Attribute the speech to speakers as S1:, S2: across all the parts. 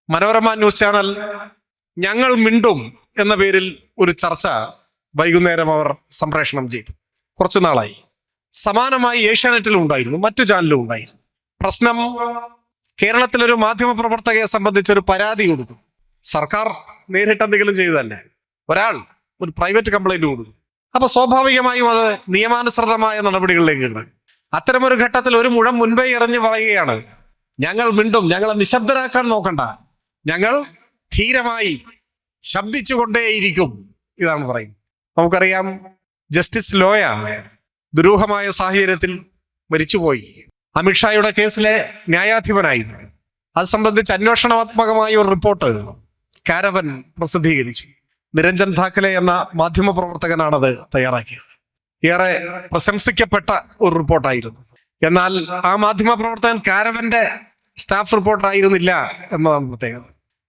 S1: Manorama news channel ഞങ്ങൾ മിണ്ടും എന്ന പേരിൽ ഒരു ചർച്ച വൈകുന്നേരം അവർ സംപ്രേഷണം ചെയ്തു. കുറച്ചു നാളായി. സമാനമായി ഏഷ്യാനെറ്റിലും ഉണ്ടായിരുന്നു, മറ്റു ചാനലിലും ഉണ്ടായിരുന്നു. പ്രശ്നം, കേരളത്തിലൊരു മാധ്യമ പ്രവർത്തകയെ സംബന്ധിച്ചൊരു പരാതി കൊടുത്തു. സർക്കാർ നേരിട്ട് എന്തെങ്കിലും ചെയ്തതല്ലേ, ഒരാൾ ഒരു പ്രൈവറ്റ് കംപ്ലൈന്റ് കൊടുത്തു. അപ്പൊ സ്വാഭാവികമായും അത് നിയമാനുസൃതമായ നടപടികളിലേക്കുണ്ട്. അത്തരമൊരു ഘട്ടത്തിൽ ഒരു മുഴം മുൻപേ എറിഞ്ഞ് പറയുകയാണ്, ഞങ്ങൾ മിണ്ടും, ഞങ്ങളെ നിശബ്ദരാക്കാൻ നോക്കണ്ട, ഞങ്ങൾ ധീരമായി ശബ്ദിച്ചുകൊണ്ടേയിരിക്കും. ഇതാണ് പറയുന്നത്. നമുക്കറിയാം, ജസ്റ്റിസ് ലോയ ദുരൂഹമായ സാഹചര്യത്തിൽ മരിച്ചുപോയി. അമിത്ഷായുടെ കേസിലെ ന്യായാധിപനായിരുന്നു. അത് സംബന്ധിച്ച് അന്വേഷണാത്മകമായ ഒരു റിപ്പോർട്ട് കാരവൻ പ്രസിദ്ധീകരിച്ചു. നിരഞ്ജൻ ധാക്കലെ എന്ന മാധ്യമ പ്രവർത്തകനാണത് തയ്യാറാക്കിയത്. ഏറെ പ്രശംസിക്കപ്പെട്ട ഒരു റിപ്പോർട്ടായിരുന്നു. എന്നാൽ ആ മാധ്യമ പ്രവർത്തകൻ കാരവന്റെ സ്റ്റാഫ് റിപ്പോർട്ടർ ആയിരുന്നില്ല എന്നതാണ് പ്രത്യേകത.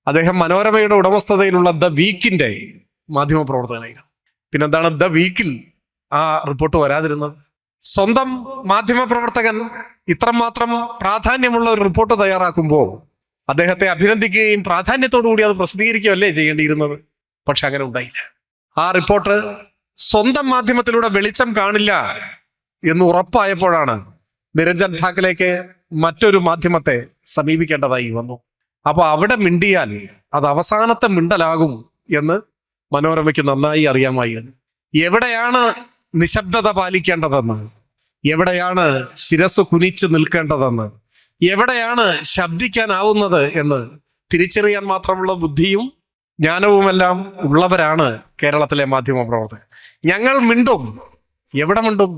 S1: അദ്ദേഹം മനോരമയുടെ ഉടമസ്ഥതയിലുള്ള ദ വീക്കിന്റെ മാധ്യമ പ്രവർത്തകനായിരുന്നു. പിന്നെന്താണ് ദ വീക്കിൽ ആ റിപ്പോർട്ട് വരാതിരുന്നത്? സ്വന്തം മാധ്യമ പ്രവർത്തകൻ ഇത്രമാത്രം പ്രാധാന്യമുള്ള ഒരു റിപ്പോർട്ട് തയ്യാറാക്കുമ്പോൾ അദ്ദേഹത്തെ അഭിനന്ദിക്കുകയും പ്രാധാന്യത്തോടു കൂടി അത് പ്രസിദ്ധീകരിക്കുകയല്ലേ ചെയ്യേണ്ടിയിരുന്നത്? പക്ഷെ അങ്ങനെ ഉണ്ടായില്ല. ആ റിപ്പോർട്ട് സ്വന്തം മാധ്യമത്തിലൂടെ വെളിച്ചം കാണില്ല എന്ന് ഉറപ്പായപ്പോഴാണ് നിരഞ്ജൻ ധാക്കലേക്ക് മറ്റൊരു മാധ്യമത്തെ സമീപിക്കേണ്ടതായി വന്നു. അപ്പൊ അവിടെ മിണ്ടിയാൽ അത് അവസാനത്തെ മിണ്ടലാകും എന്ന് മനോരമയ്ക്ക് നന്നായി അറിയാമായിരുന്നു. എവിടെയാണ് നിശബ്ദത പാലിക്കേണ്ടതെന്ന്, എവിടെയാണ് ശിരസ് കുനിച്ച് നിൽക്കേണ്ടതെന്ന്, എവിടെയാണ് ശബ്ദിക്കാനാവുന്നത് എന്ന് തിരിച്ചറിയാൻ മാത്രമുള്ള ബുദ്ധിയും ജ്ഞാനവുമെല്ലാം ഉള്ളവരാണ് കേരളത്തിലെ മാധ്യമ പ്രവർത്തകർ. ഞങ്ങൾ മിണ്ടും. എവിടെ മിണ്ടും?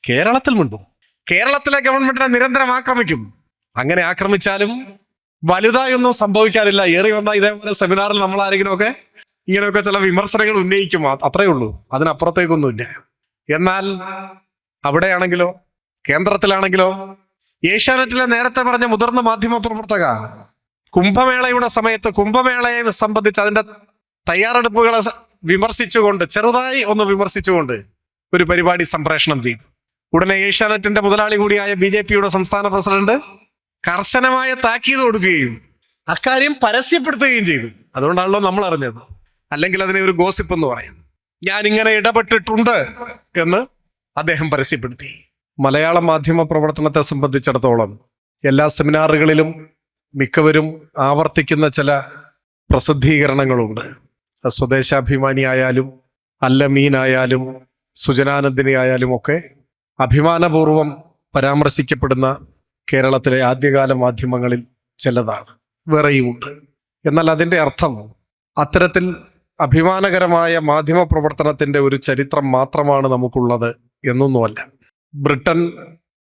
S1: കേരളത്തിൽ മിണ്ടും. കേരളത്തിലെ ഗവൺമെന്റിനെ നിരന്തരം ആക്രമിക്കും. അങ്ങനെ ആക്രമിച്ചാലും വലുതായൊന്നും സംഭവിക്കാനില്ല. ഏറി വന്ന ഇതേപോലെ സെമിനാറിൽ നമ്മൾ ആരെങ്കിലുമൊക്കെ ഇങ്ങനെയൊക്കെ ചില വിമർശനങ്ങൾ ഉന്നയിക്കും, അത്രയേ ഉള്ളൂ. അതിനപ്പുറത്തേക്കൊന്നുമില്ല. എന്നാൽ അവിടെയാണെങ്കിലോ, കേന്ദ്രത്തിലാണെങ്കിലോ, ഏഷ്യാനെറ്റിലെ നേരത്തെ പറഞ്ഞ മുതിർന്ന മാധ്യമ പ്രവർത്തക കുംഭമേളയുടെ സമയത്ത് കുംഭമേളയെ സംബന്ധിച്ച് അതിന്റെ തയ്യാറെടുപ്പുകളെ വിമർശിച്ചുകൊണ്ട്, ചെറുതായി ഒന്ന് വിമർശിച്ചുകൊണ്ട് ഒരു പരിപാടി സംപ്രേഷണം ചെയ്തു. ഉടനെ ഏഷ്യാനെറ്റിന്റെ മുതലാളി കൂടിയായ BJP-യുടെ സംസ്ഥാന പ്രസിഡന്റ് കർശനമായ താക്കീത് കൊടുക്കുകയും അക്കാര്യം പരസ്യപ്പെടുത്തുകയും ചെയ്തു. അതുകൊണ്ടാണല്ലോ നമ്മൾ അറിഞ്ഞത്. അല്ലെങ്കിൽ അതിനെ ഒരു ഗോസിപ്പ് എന്ന് പറയും. ഞാൻ ഇങ്ങനെ ഇടപെട്ടിട്ടുണ്ട് എന്ന് അദ്ദേഹം പരസ്യപ്പെടുത്തി. മലയാള മാധ്യമ പ്രവർത്തനത്തെ സംബന്ധിച്ചിടത്തോളം എല്ലാ സെമിനാറുകളിലും മിക്കവരും ആവർത്തിക്കുന്ന ചില പ്രസിദ്ധീകരണങ്ങളുണ്ട്. സ്വദേശാഭിമാനി ആയാലും അല്ലമീൻ ആയാലും സുജനാനന്ദിനി ആയാലും ഒക്കെ അഭിമാനപൂർവം പരാമർശിക്കപ്പെടുന്ന കേരളത്തിലെ ആദ്യകാല മാധ്യമങ്ങളിൽ ചിലതാണ്. വേറെയുമുണ്ട്. എന്നാൽ അതിൻ്റെ അർത്ഥം അത്തരത്തിൽ അഭിമാനകരമായ മാധ്യമ പ്രവർത്തനത്തിന്റെ ഒരു ചരിത്രം മാത്രമാണ് നമുക്കുള്ളത് എന്നൊന്നുമല്ല. ബ്രിട്ടൻ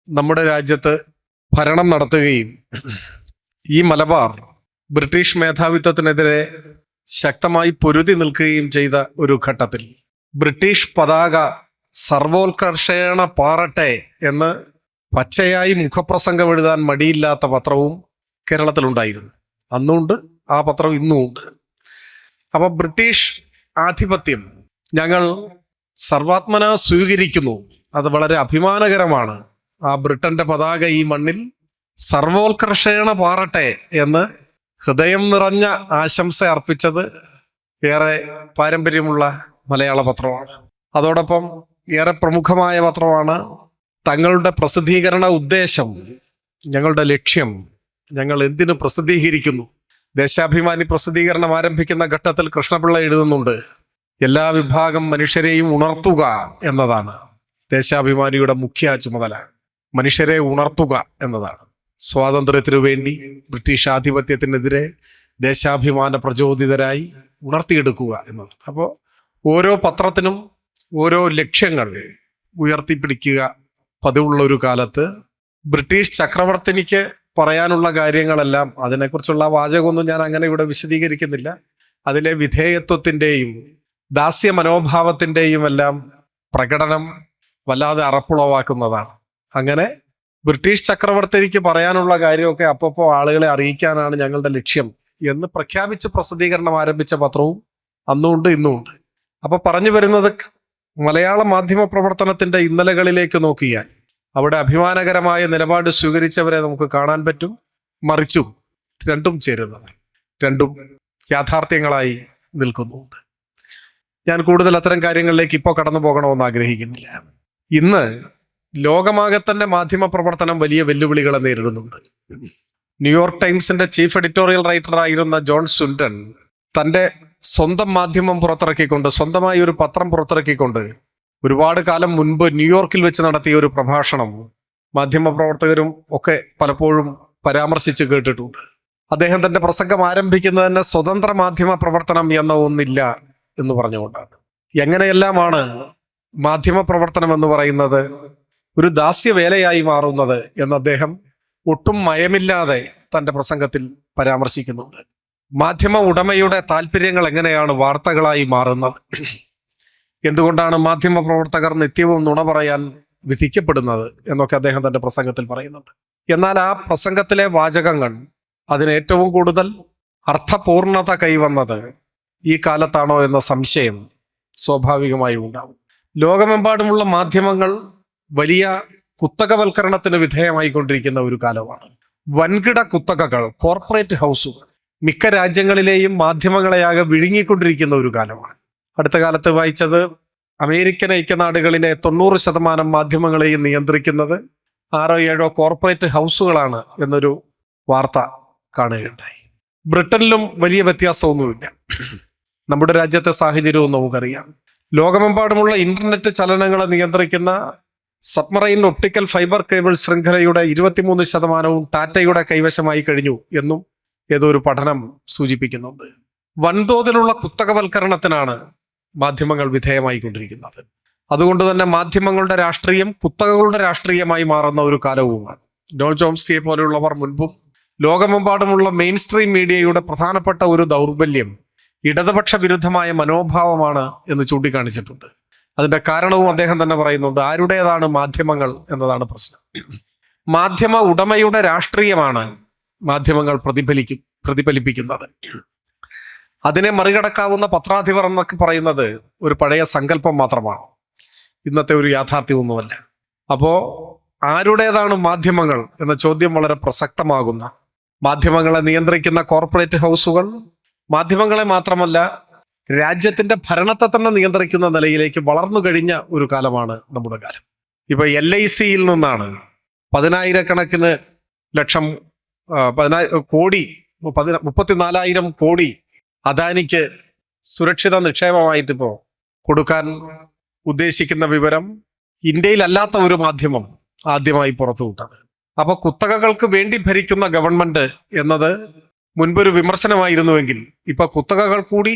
S1: നമ്മുടെ രാജ്യത്ത് ഭരണം നടത്തുകയും ഈ മലബാർ ബ്രിട്ടീഷ് മേധാവിത്വത്തിനെതിരെ ശക്തമായി പൊരുതി നിൽക്കുകയും ചെയ്ത ഒരു ഘട്ടത്തിൽ ബ്രിട്ടീഷ് പതാക സർവോത്കർഷേണ പാറട്ടെ എന്ന് പച്ചയായി മുഖപ്രസംഗം എഴുതാൻ മടിയില്ലാത്ത പത്രവും കേരളത്തിലുണ്ടായിരുന്നു. അന്നുണ്ട് ആ പത്രം, ഇന്നുമുണ്ട്. അപ്പൊ ബ്രിട്ടീഷ് ആധിപത്യം ഞങ്ങൾ സർവാത്മന സ്വീകരിക്കുന്നു. അത് വളരെ അഭിമാനകരമാണ്. ആ ബ്രിട്ടന്റെ പതാക ഈ മണ്ണിൽ സർവോത്കർഷേണ പാറട്ടെ എന്ന് ഹൃദയം നിറഞ്ഞ ആശംസ അർപ്പിച്ചത് ഏറെ പാരമ്പര്യമുള്ള മലയാള പത്രമാണ്. അതോടൊപ്പം ഏറെ പ്രമുഖമായ പത്രമാണ്. തങ്ങളുടെ പ്രസിദ്ധീകരണ ഉദ്ദേശം, ഞങ്ങളുടെ ലക്ഷ്യം, ഞങ്ങൾ എന്തിനു പ്രസിദ്ധീകരിക്കുന്നു. ദേശാഭിമാനി പ്രസിദ്ധീകരണം ആരംഭിക്കുന്ന ഘട്ടത്തിൽ കൃഷ്ണപിള്ള എഴുതുന്നുണ്ട്, എല്ലാ വിഭാഗം മനുഷ്യരെയും ഉണർത്തുക എന്നതാണ് ദേശാഭിമാനിയുടെ മുഖ്യ ചുമതല. മനുഷ്യരെ ഉണർത്തുക എന്നതാണ്. സ്വാതന്ത്ര്യത്തിനു വേണ്ടി ബ്രിട്ടീഷ് ആധിപത്യത്തിനെതിരെ ദേശാഭിമാന പ്രചോദിതരായി ഉണർത്തിയെടുക്കുക എന്നത്. അപ്പോൾ ഓരോ പത്രത്തിനും ഓരോ ലക്ഷ്യങ്ങൾ ഉയർത്തിപ്പിടിക്കുക പതിവുള്ള ഒരു കാലത്ത് ബ്രിട്ടീഷ് ചക്രവർത്തിനിക്ക് പറയാനുള്ള കാര്യങ്ങളെല്ലാം, അതിനെക്കുറിച്ചുള്ള വാചകമൊന്നും ഞാൻ അങ്ങനെ ഇവിടെ വിശദീകരിക്കുന്നില്ല, അതിലെ വിധേയത്വത്തിൻ്റെയും ദാസ്യ മനോഭാവത്തിൻ്റെയും എല്ലാം പ്രകടനം വല്ലാതെ അറപ്പുളവാക്കുന്നതാണ്. അങ്ങനെ ബ്രിട്ടീഷ് ചക്രവർത്തിക്ക് പറയാനുള്ള കാര്യമൊക്കെ അപ്പപ്പോൾ ആളുകളെ അറിയിക്കാനാണ് ഞങ്ങളുടെ ലക്ഷ്യം എന്ന് പ്രഖ്യാപിച്ച് പ്രസിദ്ധീകരണം ആരംഭിച്ച പത്രവും അന്നുമുണ്ട്, ഇന്നുമുണ്ട്. അപ്പൊ പറഞ്ഞു വരുന്നത്, മലയാള മാധ്യമ പ്രവർത്തനത്തിന്റെ ഇന്നലകളിലേക്ക് നോക്കിയാൽ അവിടെ അഭിമാനകരമായ നിലപാട് സ്വീകരിച്ചവരെ നമുക്ക് കാണാൻ പറ്റും, മറിച്ചും രണ്ടും ചേരുന്നത്. രണ്ടും യാഥാർത്ഥ്യങ്ങളായി നിൽക്കുന്നുണ്ട്. ഞാൻ കൂടുതൽ അത്തരം കാര്യങ്ങളിലേക്ക് ഇപ്പോൾ കടന്നു പോകണമെന്ന് ആഗ്രഹിക്കുന്നില്ല. ഇന്ന് ലോകമാകെ തന്നെ മാധ്യമ പ്രവർത്തനം വലിയ വെല്ലുവിളികളെ നേരിടുന്നുണ്ട്. ന്യൂയോർക്ക് ടൈംസിന്റെ ചീഫ് എഡിറ്റോറിയൽ റൈറ്റർ ആയിരുന്ന ജോൺ സുൽട്ടൺ തൻ്റെ സ്വന്തം മാധ്യമം പുറത്തിറക്കിക്കൊണ്ട്, സ്വന്തമായി ഒരു പത്രം പുറത്തിറക്കിക്കൊണ്ട് ഒരുപാട് കാലം മുൻപ് ന്യൂയോർക്കിൽ വെച്ച് നടത്തിയ ഒരു പ്രഭാഷണം മാധ്യമ പ്രവർത്തകരും ഒക്കെ പലപ്പോഴും പരാമർശിച്ച് കേട്ടിട്ടുണ്ട്. അദ്ദേഹം തന്റെ പ്രസംഗം ആരംഭിക്കുന്നത് തന്നെ സ്വതന്ത്ര മാധ്യമ പ്രവർത്തനം എന്ന ഒന്നില്ല എന്ന് പറഞ്ഞുകൊണ്ടാണ്. എങ്ങനെയെല്ലാമാണ് മാധ്യമ പ്രവർത്തനം എന്ന് പറയുന്നത് ഒരു ദാസ്യവേലയായി മാറുന്നത് എന്ന് അദ്ദേഹം ഒട്ടും മയമില്ലാതെ തന്റെ പ്രസംഗത്തിൽ പരാമർശിക്കുന്നുണ്ട്. മാധ്യമ ഉടമയുടെ താല്പര്യങ്ങൾ എങ്ങനെയാണ് വാർത്തകളായി മാറുന്നത്, എന്തുകൊണ്ടാണ് മാധ്യമ പ്രവർത്തകർ നിത്യവും നുണ പറയാൻ വിധിക്കപ്പെടുന്നത് എന്നൊക്കെ അദ്ദേഹം തന്റെ പ്രസംഗത്തിൽ പറയുന്നുണ്ട്. എന്നാൽ ആ പ്രസംഗത്തിലെ വാചകങ്ങൾ അതിന് ഏറ്റവും കൂടുതൽ അർത്ഥപൂർണത കൈവന്നത് ഈ കാലത്താണോ എന്ന സംശയം സ്വാഭാവികമായും ഉണ്ടാവും. ലോകമെമ്പാടുമുള്ള മാധ്യമങ്ങൾ വലിയ കുത്തകവൽക്കരണത്തിന് വിധേയമായിക്കൊണ്ടിരിക്കുന്ന ഒരു കാലമാണ്. വൻകിട കുത്തകകൾ, കോർപ്പറേറ്റ് ഹൗസുകൾ മിക്ക രാജ്യങ്ങളിലെയും മാധ്യമങ്ങളെയാകെ വിഴുങ്ങിക്കൊണ്ടിരിക്കുന്ന ഒരു കാലമാണ്. അടുത്ത കാലത്ത് വായിച്ചത് അമേരിക്കൻ ഐക്യനാടുകളിലെ 90% മാധ്യമങ്ങളെയും നിയന്ത്രിക്കുന്നത് 6-7 കോർപ്പറേറ്റ് ഹൗസുകളാണ് എന്നൊരു വാർത്ത കാണുകയുണ്ടായി. ബ്രിട്ടനിലും വലിയ വ്യത്യാസമൊന്നുമില്ല. നമ്മുടെ രാജ്യത്തെ സാഹചര്യവും നമുക്കറിയാം. ലോകമെമ്പാടുമുള്ള ഇന്റർനെറ്റ് ചലനങ്ങളെ നിയന്ത്രിക്കുന്ന സബ്മറൈൻ ഒപ്റ്റിക്കൽ ഫൈബർ കേബിൾ ശൃംഖലയുടെ 23% ടാറ്റയുടെ കൈവശമായി കഴിഞ്ഞു എന്നും ഏതോ ഒരു പഠനം സൂചിപ്പിക്കുന്നുണ്ട്. വൻതോതിലുള്ള കുത്തകവൽക്കരണത്തിനാണ് മാധ്യമങ്ങൾ വിധേയമായിക്കൊണ്ടിരിക്കുന്നത്. അതുകൊണ്ട് തന്നെ മാധ്യമങ്ങളുടെ രാഷ്ട്രീയം കുത്തകകളുടെ രാഷ്ട്രീയമായി മാറുന്ന ഒരു കാലവുമാണ്. നോം ചോംസ്കിയെ പോലെയുള്ളവർ മുൻപും ലോകമെമ്പാടുമുള്ള മെയിൻ സ്ട്രീം മീഡിയയുടെ പ്രധാനപ്പെട്ട ഒരു ദൗർബല്യം ഇടതുപക്ഷ വിരുദ്ധമായ മനോഭാവമാണ് എന്ന് ചൂണ്ടിക്കാണിച്ചിട്ടുണ്ട്. അതിന്റെ കാരണവും അദ്ദേഹം തന്നെ പറയുന്നുണ്ട്. ആരുടേതാണ് മാധ്യമങ്ങൾ എന്നതാണ് പ്രശ്നം. മാധ്യമ ഉടമയുടെ രാഷ്ട്രീയമാണ് മാധ്യമങ്ങൾ പ്രതിഫലിപ്പിക്കുന്നത്. അതിനെ മറികടക്കാവുന്ന പത്രാധിപർ എന്നൊക്കെ പറയുന്നത് ഒരു പഴയ സങ്കല്പം മാത്രമാണ്, ഇന്നത്തെ ഒരു യാഥാർത്ഥ്യമൊന്നുമല്ല. അപ്പോ ആരുടേതാണ് മാധ്യമങ്ങൾ എന്ന ചോദ്യം വളരെ പ്രസക്തമാകുന്ന, മാധ്യമങ്ങളെ നിയന്ത്രിക്കുന്ന കോർപ്പറേറ്റ് ഹൗസുകൾ മാധ്യമങ്ങളെ മാത്രമല്ല രാജ്യത്തിന്റെ ഭരണത്തെ തന്നെ നിയന്ത്രിക്കുന്ന നിലയിലേക്ക് വളർന്നു കഴിഞ്ഞ ഒരു കാലമാണ് നമ്മുടെ കാലം. ഇപ്പൊ LICയിൽ നിന്നാണ് 10,000 ലക്ഷം 34,000 കോടി അദാനിക്ക് സുരക്ഷിത നിക്ഷേപമായിട്ട് ഇപ്പോ കൊടുക്കാൻ ഉദ്ദേശിക്കുന്ന വിവരം ഇന്ത്യയിലല്ലാത്ത ഒരു മാധ്യമം ആദ്യമായി പുറത്തുവിട്ടത്. അപ്പൊ കുത്തകകൾക്ക് വേണ്ടി ഭരിക്കുന്ന ഗവൺമെന്റ് എന്നത് മുൻപൊരു വിമർശനമായിരുന്നുവെങ്കിൽ ഇപ്പൊ കുത്തകകൾ കൂടി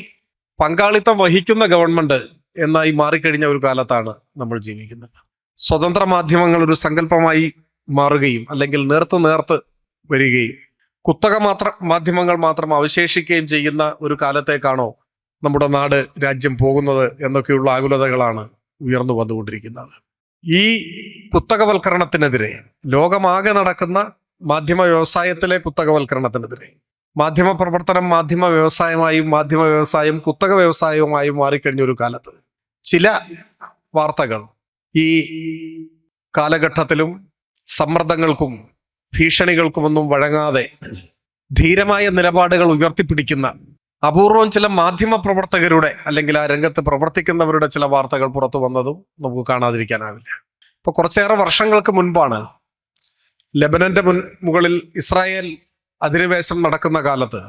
S1: പങ്കാളിത്തം വഹിക്കുന്ന ഗവൺമെന്റ് എന്നായി മാറിക്കഴിഞ്ഞ ഒരു കാലത്താണ് നമ്മൾ ജീവിക്കുന്നത്. സ്വതന്ത്ര മാധ്യമങ്ങൾ ഒരു സങ്കല്പമായി മാറുകയും അല്ലെങ്കിൽ നേർത്ത് വരികയും കുത്തക മാധ്യമങ്ങൾ മാത്രം അവശേഷിക്കുകയും ചെയ്യുന്ന ഒരു കാലത്തേക്കാണോ നമ്മുടെ നാട്, രാജ്യം പോകുന്നത് എന്നൊക്കെയുള്ള ആകുലതകളാണ് ഉയർന്നു വന്നുകൊണ്ടിരിക്കുന്നത്. ഈ കുത്തകവൽക്കരണത്തിനെതിരെ, ലോകമാകെ നടക്കുന്ന മാധ്യമ വ്യവസായത്തിലെ കുത്തകവൽക്കരണത്തിനെതിരെ, മാധ്യമ പ്രവർത്തനം മാധ്യമ വ്യവസായം കുത്തക വ്യവസായവുമായും മാറിക്കഴിഞ്ഞ ഒരു കാലത്ത് ചില വാർത്തകൾ ഈ കാലഘട്ടത്തിലും സമ്മർദ്ദങ്ങൾക്കും ഭീഷണികൾക്കുമൊന്നും വഴങ്ങാതെ ധീരമായ നിലപാടുകൾ ഉയർത്തിപ്പിടിക്കുന്ന അപൂർവം ചില മാധ്യമ പ്രവർത്തകരുടെ അല്ലെങ്കിൽ ആ രംഗത്ത് പ്രവർത്തിക്കുന്നവരുടെ ചില വാർത്തകൾ പുറത്തു വന്നതും നമുക്ക് കാണാതിരിക്കാനാവില്ല. ഇപ്പൊ കുറച്ചേറെ വർഷങ്ങൾക്ക് മുൻപാണ് ലെബനന്റെ മുകളിൽ ഇസ്രായേൽ അധിനിവേശം നടക്കുന്ന കാലത്ത്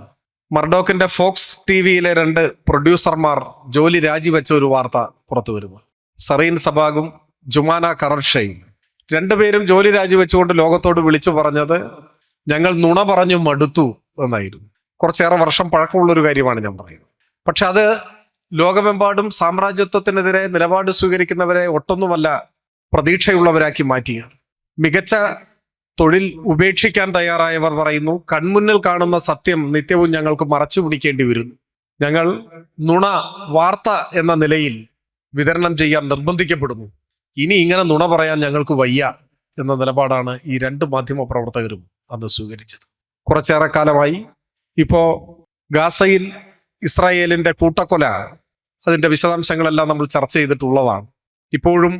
S1: മർഡോക്കിന്റെ ഫോക്സ് TVയിലെ 2 പ്രൊഡ്യൂസർമാർ ജോലി രാജിവെച്ച ഒരു വാർത്ത പുറത്തു വരുന്നത്. സറീൻ സബാഗും ജുമാന കറർഷയും രണ്ടുപേരും ജോലി രാജിവെച്ചുകൊണ്ട് ലോകത്തോട് വിളിച്ചു പറഞ്ഞത് ഞങ്ങൾ നുണ പറഞ്ഞു മടുത്തു എന്നായിരുന്നു. കുറച്ചേറെ വർഷം പഴക്കമുള്ള ഒരു കാര്യമാണ് ഞാൻ പറയുന്നത്. പക്ഷെ അത് ലോകമെമ്പാടും സാമ്രാജ്യത്വത്തിനെതിരെ നിലപാട് സ്വീകരിക്കുന്നവരെ ഒട്ടൊന്നുമല്ല പ്രതീക്ഷയുള്ളവരാക്കി മാറ്റിയത്. മികച്ച തൊഴിൽ ഉപേക്ഷിക്കാൻ തയ്യാറായവർ പറയുന്നു, കൺമുന്നിൽ കാണുന്ന സത്യം നിത്യവും ഞങ്ങൾക്ക് മറച്ചു പിടിക്കേണ്ടി വരുന്നു. ഞങ്ങൾ നുണ വാർത്ത എന്ന നിലയിൽ വിതരണം ചെയ്യാൻ നിർബന്ധിക്കപ്പെടുന്നു. ഇനി ഇങ്ങനെ നുണ പറയാൻ ഞങ്ങൾക്ക് വയ്യ എന്ന നിലപാടാണ് ഈ 2 മാധ്യമ പ്രവർത്തകരും അന്ന് സ്വീകരിച്ചത്. കുറച്ചേറെ കാലമായി ഇപ്പോ ഗാസയിൽ ഇസ്രായേലിന്റെ കൂട്ടക്കൊല, അതിന്റെ വിശദാംശങ്ങളെല്ലാം നമ്മൾ ചർച്ച ചെയ്തിട്ടുള്ളതാണ്. ഇപ്പോഴും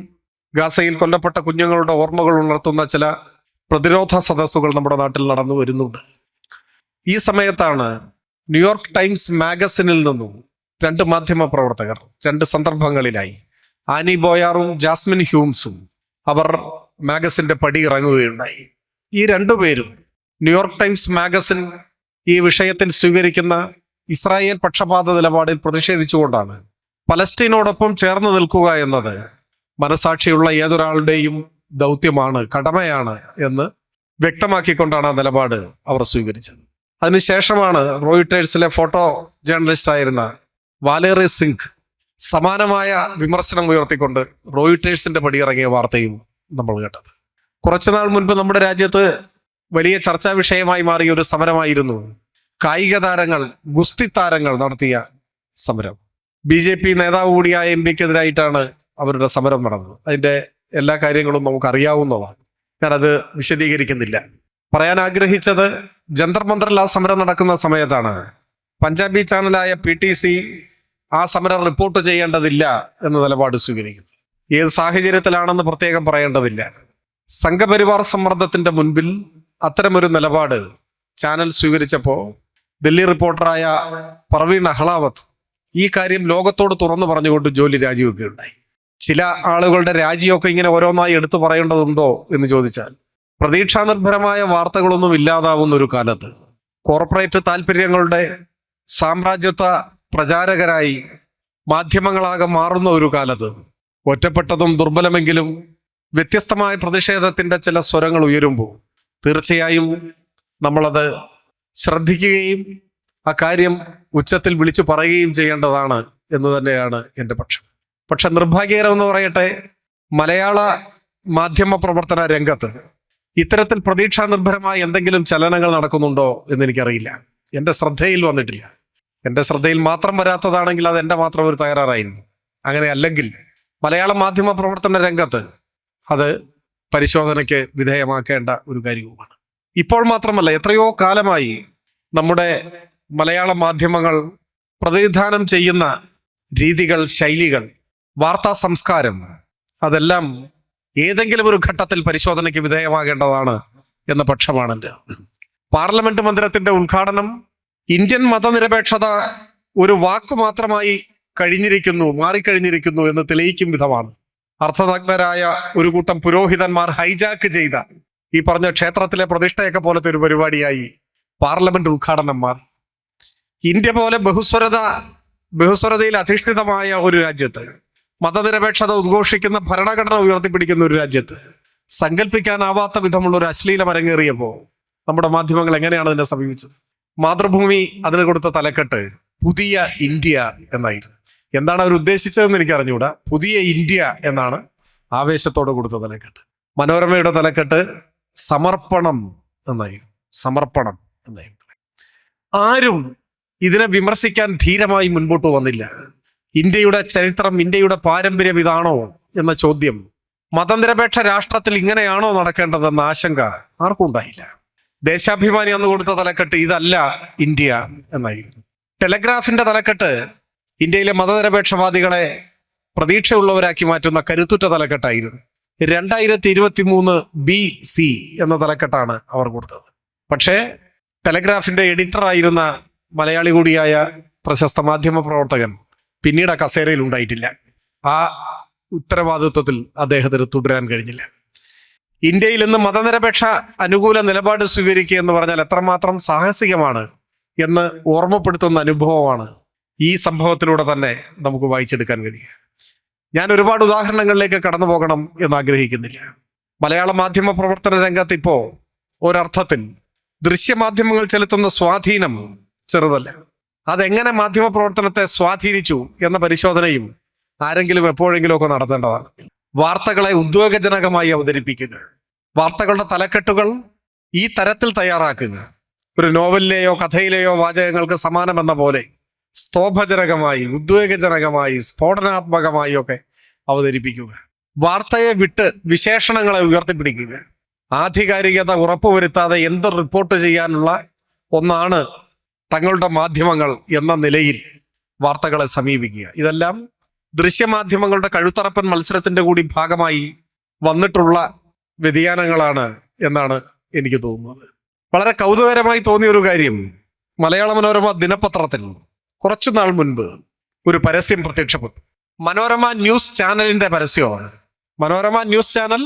S1: ഗാസയിൽ കൊല്ലപ്പെട്ട കുഞ്ഞുങ്ങളുടെ ഓർമ്മകൾ ഉണർത്തുന്ന ചില പ്രതിരോധ സദസ്സുകൾ നമ്മുടെ നാട്ടിൽ നടന്നു വരുന്നുണ്ട്. ഈ സമയത്താണ് ന്യൂയോർക്ക് ടൈംസ് മാഗസിനിൽ നിന്നും 2 മാധ്യമ പ്രവർത്തകർ 2 സന്ദർഭങ്ങളിലായി, ആനി ബോയാറും ജാസ്മിൻ ഹ്യൂംസും, അവർ മാഗസിന്റെ പടി ഇറങ്ങുകയുണ്ടായി. ഈ 2 പേരും ന്യൂയോർക്ക് ടൈംസ് മാഗസിൻ ഈ വിഷയത്തിൽ സ്വീകരിക്കുന്ന ഇസ്രായേൽ പക്ഷപാത നിലപാടിൽ പ്രതിഷേധിച്ചുകൊണ്ടാണ് പലസ്തീനോടൊപ്പം ചേർന്ന് നിൽക്കുക എന്നത് മനസാക്ഷിയുള്ള ഏതൊരാളുടെയും ദൗത്യമാണ്, കടമയാണ് എന്ന് വ്യക്തമാക്കിക്കൊണ്ടാണ് ആ നിലപാട് അവർ സ്വീകരിച്ചത്. അതിനുശേഷമാണ് റോയിട്ടേഴ്സിലെ ഫോട്ടോ ജേർണലിസ്റ്റ് ആയിരുന്ന വാലേറി സിംഗ് സമാനമായ വിമർശനം ഉയർത്തിക്കൊണ്ട് റോയിട്ടേഴ്സിന്റെ പടിയിറങ്ങിയ വാർത്തയും നമ്മൾ കേട്ടത്. കുറച്ചുനാൾ മുൻപ് നമ്മുടെ രാജ്യത്ത് വലിയ ചർച്ചാ വിഷയമായി മാറിയ ഒരു സമരമായിരുന്നു കായിക താരങ്ങൾ, ഗുസ്തി താരങ്ങൾ നടത്തിയ സമരം. BJP നേതാവ് കൂടിയായ MP-ക്കെതിരായിട്ടാണ് അവരുടെ സമരം നടന്നത്. അതിന്റെ എല്ലാ കാര്യങ്ങളും നമുക്ക് അറിയാവുന്നതാണ്, ഞാനത് വിശദീകരിക്കുന്നില്ല. പറയാൻ ആഗ്രഹിച്ചത്, ജന്തർ മന്ദറിൽ ആ സമരം നടക്കുന്ന സമയത്താണ് പഞ്ചാബി ചാനലായ PTC ആ സമരം റിപ്പോർട്ട് ചെയ്യേണ്ടതില്ല എന്ന നിലപാട് സ്വീകരിക്കുന്നത്. ഏത് സാഹചര്യത്തിലാണെന്ന് പ്രത്യേകം പറയേണ്ടതില്ല. സംഘപരിവാർ സമ്മർദ്ദത്തിന്റെ മുൻപിൽ അത്തരമൊരു നിലപാട് ചാനൽ സ്വീകരിച്ചപ്പോൾ ദില്ലി റിപ്പോർട്ടറായ പർവീൺ അഹ്ലാവത്ത് ഈ കാര്യം ലോകത്തോട് തുറന്നു പറഞ്ഞുകൊണ്ട് ജോലി രാജിവെക്കുകയുണ്ടായി. ചില ആളുകളുടെ രാജിയൊക്കെ ഇങ്ങനെ ഓരോന്നായി എടുത്തു പറയേണ്ടതുണ്ടോ എന്ന് ചോദിച്ചാൽ, പ്രതീക്ഷാനിർഭരമായ വാർത്തകളൊന്നും ഇല്ലാതാവുന്ന ഒരു കാലത്ത്, കോർപ്പറേറ്റ് താല്പര്യങ്ങളുടെ സാമ്രാജ്യത്വ പ്രചാരകരായി മാധ്യമങ്ങളാകെ മാറുന്ന ഒരു കാലത്ത്, ഒറ്റപ്പെട്ടതും ദുർബലമെങ്കിലും വ്യത്യസ്തമായ പ്രതിഷേധത്തിന്റെ ചില സ്വരങ്ങൾ ഉയരുമ്പോൾ തീർച്ചയായും നമ്മളത് ശ്രദ്ധിക്കുകയും ആ കാര്യം ഉച്ചത്തിൽ വിളിച്ചു പറയുകയും ചെയ്യേണ്ടതാണ് എന്ന് തന്നെയാണ് എൻ്റെ പക്ഷം. പക്ഷെ നിർഭാഗ്യകരമെന്ന് പറയട്ടെ, മലയാള മാധ്യമ പ്രവർത്തന രംഗത്ത് ഇത്തരത്തിൽ പ്രതീക്ഷാനിർഭരമായ എന്തെങ്കിലും ചലനങ്ങൾ നടക്കുന്നുണ്ടോ എന്ന് എനിക്കറിയില്ല. എൻ്റെ ശ്രദ്ധയിൽ വന്നിട്ടില്ല. എൻ്റെ ശ്രദ്ധയിൽ മാത്രം വരാത്തതാണെങ്കിൽ അത് എൻ്റെ മാത്രം ഒരു തകരാറായിരുന്നു. അങ്ങനെ അല്ലെങ്കിൽ മലയാള മാധ്യമ പ്രവർത്തന രംഗത്ത് അത് പരിശോധനയ്ക്ക് വിധേയമാക്കേണ്ട ഒരു കാര്യവുമാണ്. ഇപ്പോൾ മാത്രമല്ല, എത്രയോ കാലമായി നമ്മുടെ മലയാള മാധ്യമങ്ങൾ പ്രതിനിധാനം ചെയ്യുന്ന രീതികൾ, ശൈലികൾ, വാർത്താ സംസ്കാരം, അതെല്ലാം ഏതെങ്കിലും ഒരു ഘട്ടത്തിൽ പരിശോധനയ്ക്ക് വിധേയമാകേണ്ടതാണ് എന്ന പക്ഷമാണ് എൻ്റെ. പാർലമെന്റ് മന്ദിരത്തിന്റെ ഉദ്ഘാടനം ഇന്ത്യൻ മതനിരപേക്ഷത ഒരു വാക്ക് മാത്രമായി മാറിക്കഴിഞ്ഞിരിക്കുന്നു എന്ന് തെളിയിക്കും വിധമാണ് അർത്ഥനഗ്നരായ ഒരു കൂട്ടം പുരോഹിതന്മാർ ഹൈജാക്ക് ചെയ്ത ഈ പറഞ്ഞ ക്ഷേത്രത്തിലെ പ്രതിഷ്ഠയൊക്കെ പോലത്തെ ഒരു പരിപാടിയായി പാർലമെന്റ് ഉദ്ഘാടനം മാറി. ഇന്ത്യ പോലെ ബഹുസ്വരതയിൽ അധിഷ്ഠിതമായ ഒരു രാജ്യത്ത്, മതനിരപേക്ഷത ഉദ്ഘോഷിക്കുന്ന ഭരണഘടന ഉയർത്തിപ്പിടിക്കുന്ന ഒരു രാജ്യത്ത് സങ്കല്പിക്കാനാവാത്ത വിധമുള്ള ഒരു അശ്ലീലം അരങ്ങേറിയപ്പോൾ നമ്മുടെ മാധ്യമങ്ങൾ എങ്ങനെയാണ് അതിനെ സമീപിച്ചത്? മാതൃഭൂമി അതിന് കൊടുത്ത തലക്കെട്ട് പുതിയ ഇന്ത്യ എന്നായിരുന്നു. എന്താണ് അവർ ഉദ്ദേശിച്ചതെന്ന് എനിക്ക് അറിഞ്ഞുകൂടാ. പുതിയ ഇന്ത്യ എന്നാണ് ആവേശത്തോടെ കൊടുത്ത തലക്കെട്ട്. മനോരമയുടെ തലക്കെട്ട് സമർപ്പണം എന്നായിരുന്നു. സമർപ്പണം എന്നായിരുന്നു. ആരും ഇതിനെ വിമർശിക്കാൻ ധീരമായി മുൻപോട്ട് വന്നില്ല. ഇന്ത്യയുടെ ചരിത്രം, ഇന്ത്യയുടെ പാരമ്പര്യം ഇതാണോ എന്ന ചോദ്യം, മതനിരപേക്ഷ രാഷ്ട്രത്തിൽ ഇങ്ങനെയാണോ നടക്കേണ്ടതെന്ന ആശങ്ക ആർക്കും ഉണ്ടായില്ല. ദേശാഭിമാനി അന്ന് കൊടുത്ത തലക്കെട്ട് ഇതല്ല ഇന്ത്യ എന്നായിരുന്നു. ടെലഗ്രാഫിന്റെ തലക്കെട്ട് ഇന്ത്യയിലെ മതനിരപേക്ഷവാദികളെ പ്രതീക്ഷയുള്ളവരാക്കി മാറ്റുന്ന കരുത്തുറ്റ തലക്കെട്ടായിരുന്നു. 2023 BC എന്ന തലക്കെട്ടാണ് അവർ കൊടുത്തത്. പക്ഷേ ടെലഗ്രാഫിന്റെ എഡിറ്ററായിരുന്ന മലയാളി കൂടിയായ പ്രശസ്ത മാധ്യമ പ്രവർത്തകൻ പിന്നീട് ആ കസേരയിൽ ഉണ്ടായിട്ടില്ല. ആ ഉത്തരവാദിത്വത്തിൽ അദ്ദേഹത്തിന് തുടരാൻ കഴിഞ്ഞില്ല. ഇന്ത്യയിൽ ഇന്ന് മതനിരപേക്ഷ അനുകൂല നിലപാട് സ്വീകരിക്കുക എന്ന് പറഞ്ഞാൽ എത്രമാത്രം സാഹസികമാണ് എന്ന് ഓർമ്മപ്പെടുത്തുന്ന അനുഭവമാണ് ഈ സംഭവത്തിലൂടെ തന്നെ നമുക്ക് വായിച്ചെടുക്കാൻ കഴിയുക. ഞാൻ ഒരുപാട് ഉദാഹരണങ്ങളിലേക്ക് കടന്നു പോകണം എന്ന് ആഗ്രഹിക്കുന്നില്ല. മലയാള മാധ്യമ പ്രവർത്തന രംഗത്ത് ഇപ്പോ ഒരർത്ഥത്തിൽ ദൃശ്യമാധ്യമങ്ങൾ ചെലുത്തുന്ന സ്വാധീനം ചെറുതല്ല. അതെങ്ങനെ മാധ്യമ പ്രവർത്തനത്തെ സ്വാധീനിച്ചു എന്ന പരിശോധനയും ആരെങ്കിലും എപ്പോഴെങ്കിലും ഒക്കെ നടത്തേണ്ടതാണ്. വാർത്തകളെ ഉദ്വേഗജനകമായി അവതരിപ്പിക്കുക, വാർത്തകളുടെ തലക്കെട്ടുകൾ ഈ തരത്തിൽ തയ്യാറാക്കുക, ഒരു നോവലിലെയോ കഥയിലെയോ വാചകങ്ങൾക്ക് സമാനമെന്ന പോലെ സ്തോഭജനകമായി, ഉദ്വേഗജനകമായി, സ്ഫോടനാത്മകമായി ഒക്കെ അവതരിപ്പിക്കുക, വാർത്തയെ വിട്ട് വിശേഷണങ്ങളെ ഉയർത്തിപ്പിടിക്കുക, ആധികാരികത ഉറപ്പുവരുത്താതെ എന്ത് റിപ്പോർട്ട് ചെയ്യാനുള്ള ഒന്നാണ് തങ്ങളുടെ മാധ്യമങ്ങൾ എന്ന നിലയിൽ വാർത്തകളെ സമീപിക്കുക. ഇതെല്ലാം ദൃശ്യമാധ്യമങ്ങളുടെ കഴുത്തറപ്പൻ മത്സരത്തിന്റെ കൂടി ഭാഗമായി വന്നിട്ടുള്ള വ്യതിയാനങ്ങളാണ് എന്നാണ് എനിക്ക് തോന്നുന്നത്. വളരെ കൗതുകകരമായി തോന്നിയ ഒരു കാര്യം, മലയാള മനോരമ ദിനപത്രത്തിൽ കുറച്ചുനാൾ മുൻപ് ഒരു പരസ്യം പ്രത്യക്ഷപ്പെട്ടു. മനോരമ ന്യൂസ് ചാനലിന്റെ പരസ്യമാണ്. മനോരമ ന്യൂസ് ചാനൽ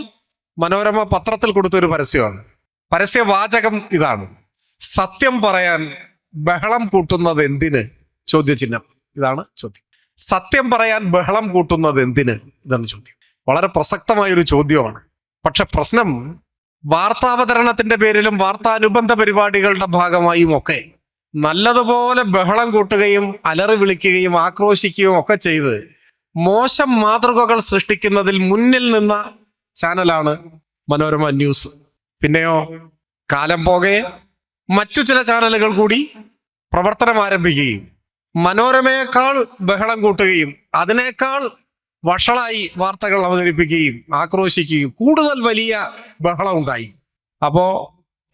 S1: മനോരമ പത്രത്തിൽ കൊടുത്തൊരു പരസ്യമാണ്. പരസ്യവാചകം ഇതാണ്: സത്യം പറയാൻ ബഹളം കൂട്ടുന്നത് എന്തിന്? ചോദ്യചിഹ്നം. ഇതാണ് ചോദ്യം. സത്യം പറയാൻ ബഹളം കൂട്ടുന്നത് എന്തിന്? ഇതാണ് ചോദ്യം. വളരെ പ്രസക്തമായൊരു ചോദ്യമാണ്. പക്ഷെ പ്രശ്നം, വാർത്താവതരണത്തിന്റെ പേരിലും വാർത്താനുബന്ധ പരിപാടികളുടെ ഭാഗമായും ഒക്കെ നല്ലതുപോലെ ബഹളം കൂട്ടുകയും അലറി വിളിക്കുകയും ആക്രോശിക്കുകയും ഒക്കെ ചെയ്ത് മോശം മാതൃകകൾ സൃഷ്ടിക്കുന്നതിൽ മുന്നിൽ നിന്ന ചാനലാണ് മനോരമ ന്യൂസ്. പിന്നെയോ കാലം പോകെ മറ്റു ചില ചാനലുകൾ കൂടി പ്രവർത്തനം ആരംഭിക്കുകയും മനോരമയേക്കാൾ ബഹളം കൂട്ടുകയും അതിനേക്കാൾ വഷളായി വാർത്തകൾ അവതരിപ്പിക്കുകയും ആക്രോശിക്കുകയും കൂടുതൽ വലിയ ബഹളം ഉണ്ടായി. അപ്പോ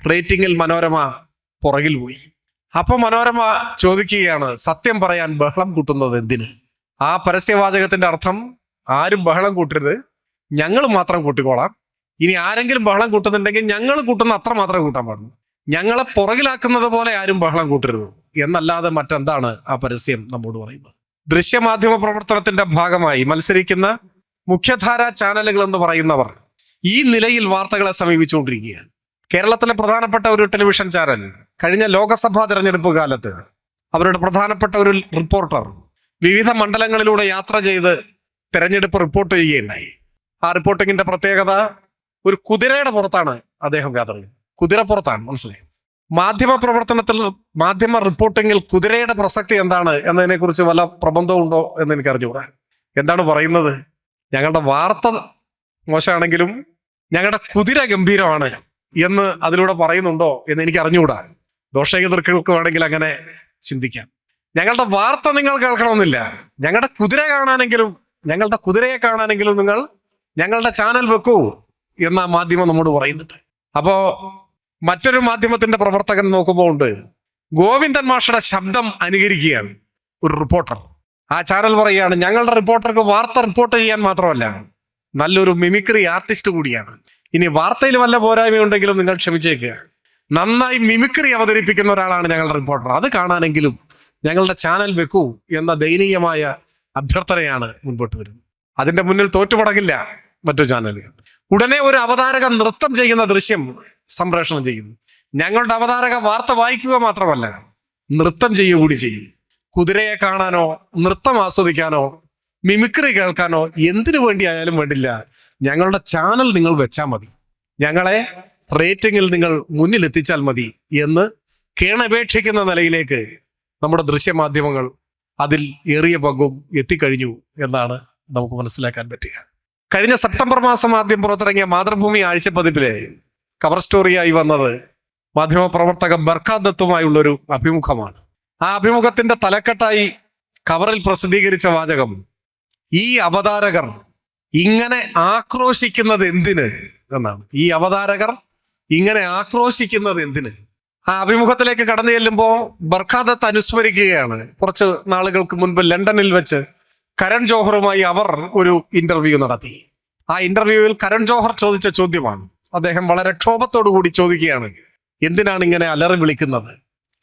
S1: റേറ്റിംഗിൽ മനോരമ പുറകിൽ പോയി. അപ്പൊ മനോരമ ചോദിക്കുകയാണ്, സത്യം പറയാൻ ബഹളം കൂട്ടുന്നത് എന്തിന്? ആ പരസ്യവാചകത്തിന്റെ അർത്ഥം, ആരും ബഹളം കൂട്ടരുത്, ഞങ്ങൾ മാത്രം കൂട്ടിക്കോളാം. ഇനി ആരെങ്കിലും ബഹളം കൂട്ടുന്നുണ്ടെങ്കിൽ ഞങ്ങൾ കൂട്ടുന്ന അത്ര മാത്രമേ കൂട്ടാൻ പാടുള്ളൂ. ഞങ്ങളെ പുറകിലാക്കുന്നത് പോലെ ആരും ബഹളം കൂട്ടരുത് എന്നല്ലാതെ മറ്റെന്താണ് ആ പരസ്യം നമ്മോട് പറയുന്നത്? ദൃശ്യമാധ്യമ പ്രവർത്തനത്തിന്റെ ഭാഗമായി മത്സരിക്കുന്ന മുഖ്യധാരാ ചാനലുകൾ എന്ന് പറയുന്നവർ ഈ നിലയിൽ വാർത്തകളെ സമീപിച്ചുകൊണ്ടിരിക്കുകയാണ്. കേരളത്തിലെ പ്രധാനപ്പെട്ട ഒരു ടെലിവിഷൻ ചാനൽ കഴിഞ്ഞ ലോക്സഭാ തെരഞ്ഞെടുപ്പ് കാലത്ത് അവരുടെ പ്രധാനപ്പെട്ട ഒരു റിപ്പോർട്ടർ വിവിധ മണ്ഡലങ്ങളിലൂടെ യാത്ര ചെയ്ത് തെരഞ്ഞെടുപ്പ് റിപ്പോർട്ട് ചെയ്യുകയുണ്ടായി. ആ റിപ്പോർട്ടിങ്ങിന്റെ പ്രത്യേകത, ഒരു കുതിരയുടെ പുറത്താണ് അദ്ദേഹം യാത്ര ചെയ്യുന്നത്. കുതിരപ്പുറത്താണ്, മനസ്സിലായി. മാധ്യമ പ്രവർത്തനത്തിൽ, മാധ്യമ റിപ്പോർട്ടിങ്ങിൽ കുതിരയുടെ പ്രസക്തി എന്താണ് എന്നതിനെ കുറിച്ച് വല്ല പ്രബന്ധവും ഉണ്ടോ എന്ന് എനിക്ക് അറിഞ്ഞുകൂടാ. എന്താണ് പറയുന്നത്? ഞങ്ങളുടെ വാർത്ത മോശമാണെങ്കിലും ഞങ്ങളുടെ കുതിര ഗംഭീരമാണ് എന്ന് അതിലൂടെ പറയുന്നുണ്ടോ എന്ന് എനിക്ക് അറിഞ്ഞുകൂടാ. ദോഷകർക്ക് വേണമെങ്കിൽ അങ്ങനെ ചിന്തിക്കാം. ഞങ്ങളുടെ വാർത്ത നിങ്ങൾ കേൾക്കണമെന്നില്ല, ഞങ്ങളുടെ കുതിര കാണാനെങ്കിലും, ഞങ്ങളുടെ കുതിരയെ കാണാനെങ്കിലും നിങ്ങൾ ഞങ്ങളുടെ ചാനൽ വെക്കൂ എന്ന മാധ്യമം നമ്മോട് പറയുന്നുണ്ട്. അപ്പോ മറ്റൊരു മാധ്യമത്തിന്റെ പ്രവർത്തകൻ നോക്കുമ്പോൾ ഉണ്ട്, ഗോവിന്ദൻ മാഷയുടെ ശബ്ദം അനുകരിക്കുകയാണ് ഒരു റിപ്പോർട്ടർ. ആ ചാനൽ പറയുകയാണ്, ഞങ്ങളുടെ റിപ്പോർട്ടർക്ക് വാർത്ത റിപ്പോർട്ട് ചെയ്യാൻ മാത്രമല്ല, നല്ലൊരു മിമിക്രി ആർട്ടിസ്റ്റ് കൂടിയാണ്. ഇനി വാർത്തയിൽ വല്ല പോരായ്മയുണ്ടെങ്കിലും നിങ്ങൾ ക്ഷമിച്ചേക്കുക, നന്നായി മിമിക്രി അവതരിപ്പിക്കുന്ന ഒരാളാണ് ഞങ്ങളുടെ റിപ്പോർട്ടർ, അത് കാണാനെങ്കിലും ഞങ്ങളുടെ ചാനൽ വെക്കൂ എന്ന ദയനീയമായ അഭ്യർത്ഥനയാണ് മുൻപോട്ട് വരുന്നത്. അതിന്റെ മുന്നിൽ തോറ്റുപടങ്ങില്ല മറ്റു ചാനലുകൾ. ഉടനെ ഒരു അവതാരക നൃത്തം ചെയ്യുന്ന ദൃശ്യം സംപ്രേഷണം ചെയ്യുന്നു. ഞങ്ങളുടെ അവതാരക വാർത്ത വായിക്കുക മാത്രമല്ല, നൃത്തം ചെയ്യുക കൂടി ചെയ്യും. കുതിരയെ കാണാനോ നൃത്തം ആസ്വദിക്കാനോ മിമിക്രി കേൾക്കാനോ എന്തിനു വേണ്ടി ആയാലും വേണ്ടില്ല, ഞങ്ങളുടെ ചാനൽ നിങ്ങൾ വെച്ചാൽ മതി, ഞങ്ങളെ റേറ്റിംഗിൽ നിങ്ങൾ മുന്നിൽ എത്തിച്ചാൽ മതി എന്ന് കേണപേക്ഷിക്കുന്ന നിലയിലേക്ക് നമ്മുടെ ദൃശ്യമാധ്യമങ്ങൾ അതിൽ ഏറിയ പങ്കും എത്തിക്കഴിഞ്ഞു എന്നാണ് നമുക്ക് മനസ്സിലാക്കാൻ പറ്റുക. കഴിഞ്ഞ സെപ്റ്റംബർ മാസം ആദ്യം പുറത്തിറങ്ങിയ മാതൃഭൂമി ആഴ്ചപ്പതിപ്പിലെ കവർ സ്റ്റോറിയായി വന്നത് മാധ്യമപ്രവർത്തക ബർഖാത്ത് ദത്തുമായുള്ളൊരു അഭിമുഖമാണ്. ആ അഭിമുഖത്തിന്റെ തലക്കെട്ടായി കവറിൽ പ്രസിദ്ധീകരിച്ച വാചകം, ഈ അവതാരകർ ഇങ്ങനെ ആക്രോശിക്കുന്നത് എന്തിന് എന്നാണ്. ഈ അവതാരകർ ഇങ്ങനെ ആക്രോശിക്കുന്നത് എന്തിന്? ആ അഭിമുഖത്തിലേക്ക് കടന്നു ചെല്ലുമ്പോൾ ബർഖാത്ത് ദത്ത് അനുസ്മരിക്കുകയാണ്, കുറച്ച് നാളുകൾക്ക് മുൻപ് ലണ്ടനിൽ വെച്ച് കരൺ ജോഹറുമായി അവർ ഒരു ഇന്റർവ്യൂ നടത്തി. ആ ഇന്റർവ്യൂവിൽ കരൺ ജോഹർ ചോദിച്ച ചോദ്യമാണ്. അദ്ദേഹം വളരെ ക്ഷോഭത്തോടു കൂടി ചോദിക്കുകയാണ്, എന്തിനാണ് ഇങ്ങനെ അലറി വിളിക്കുന്നത്?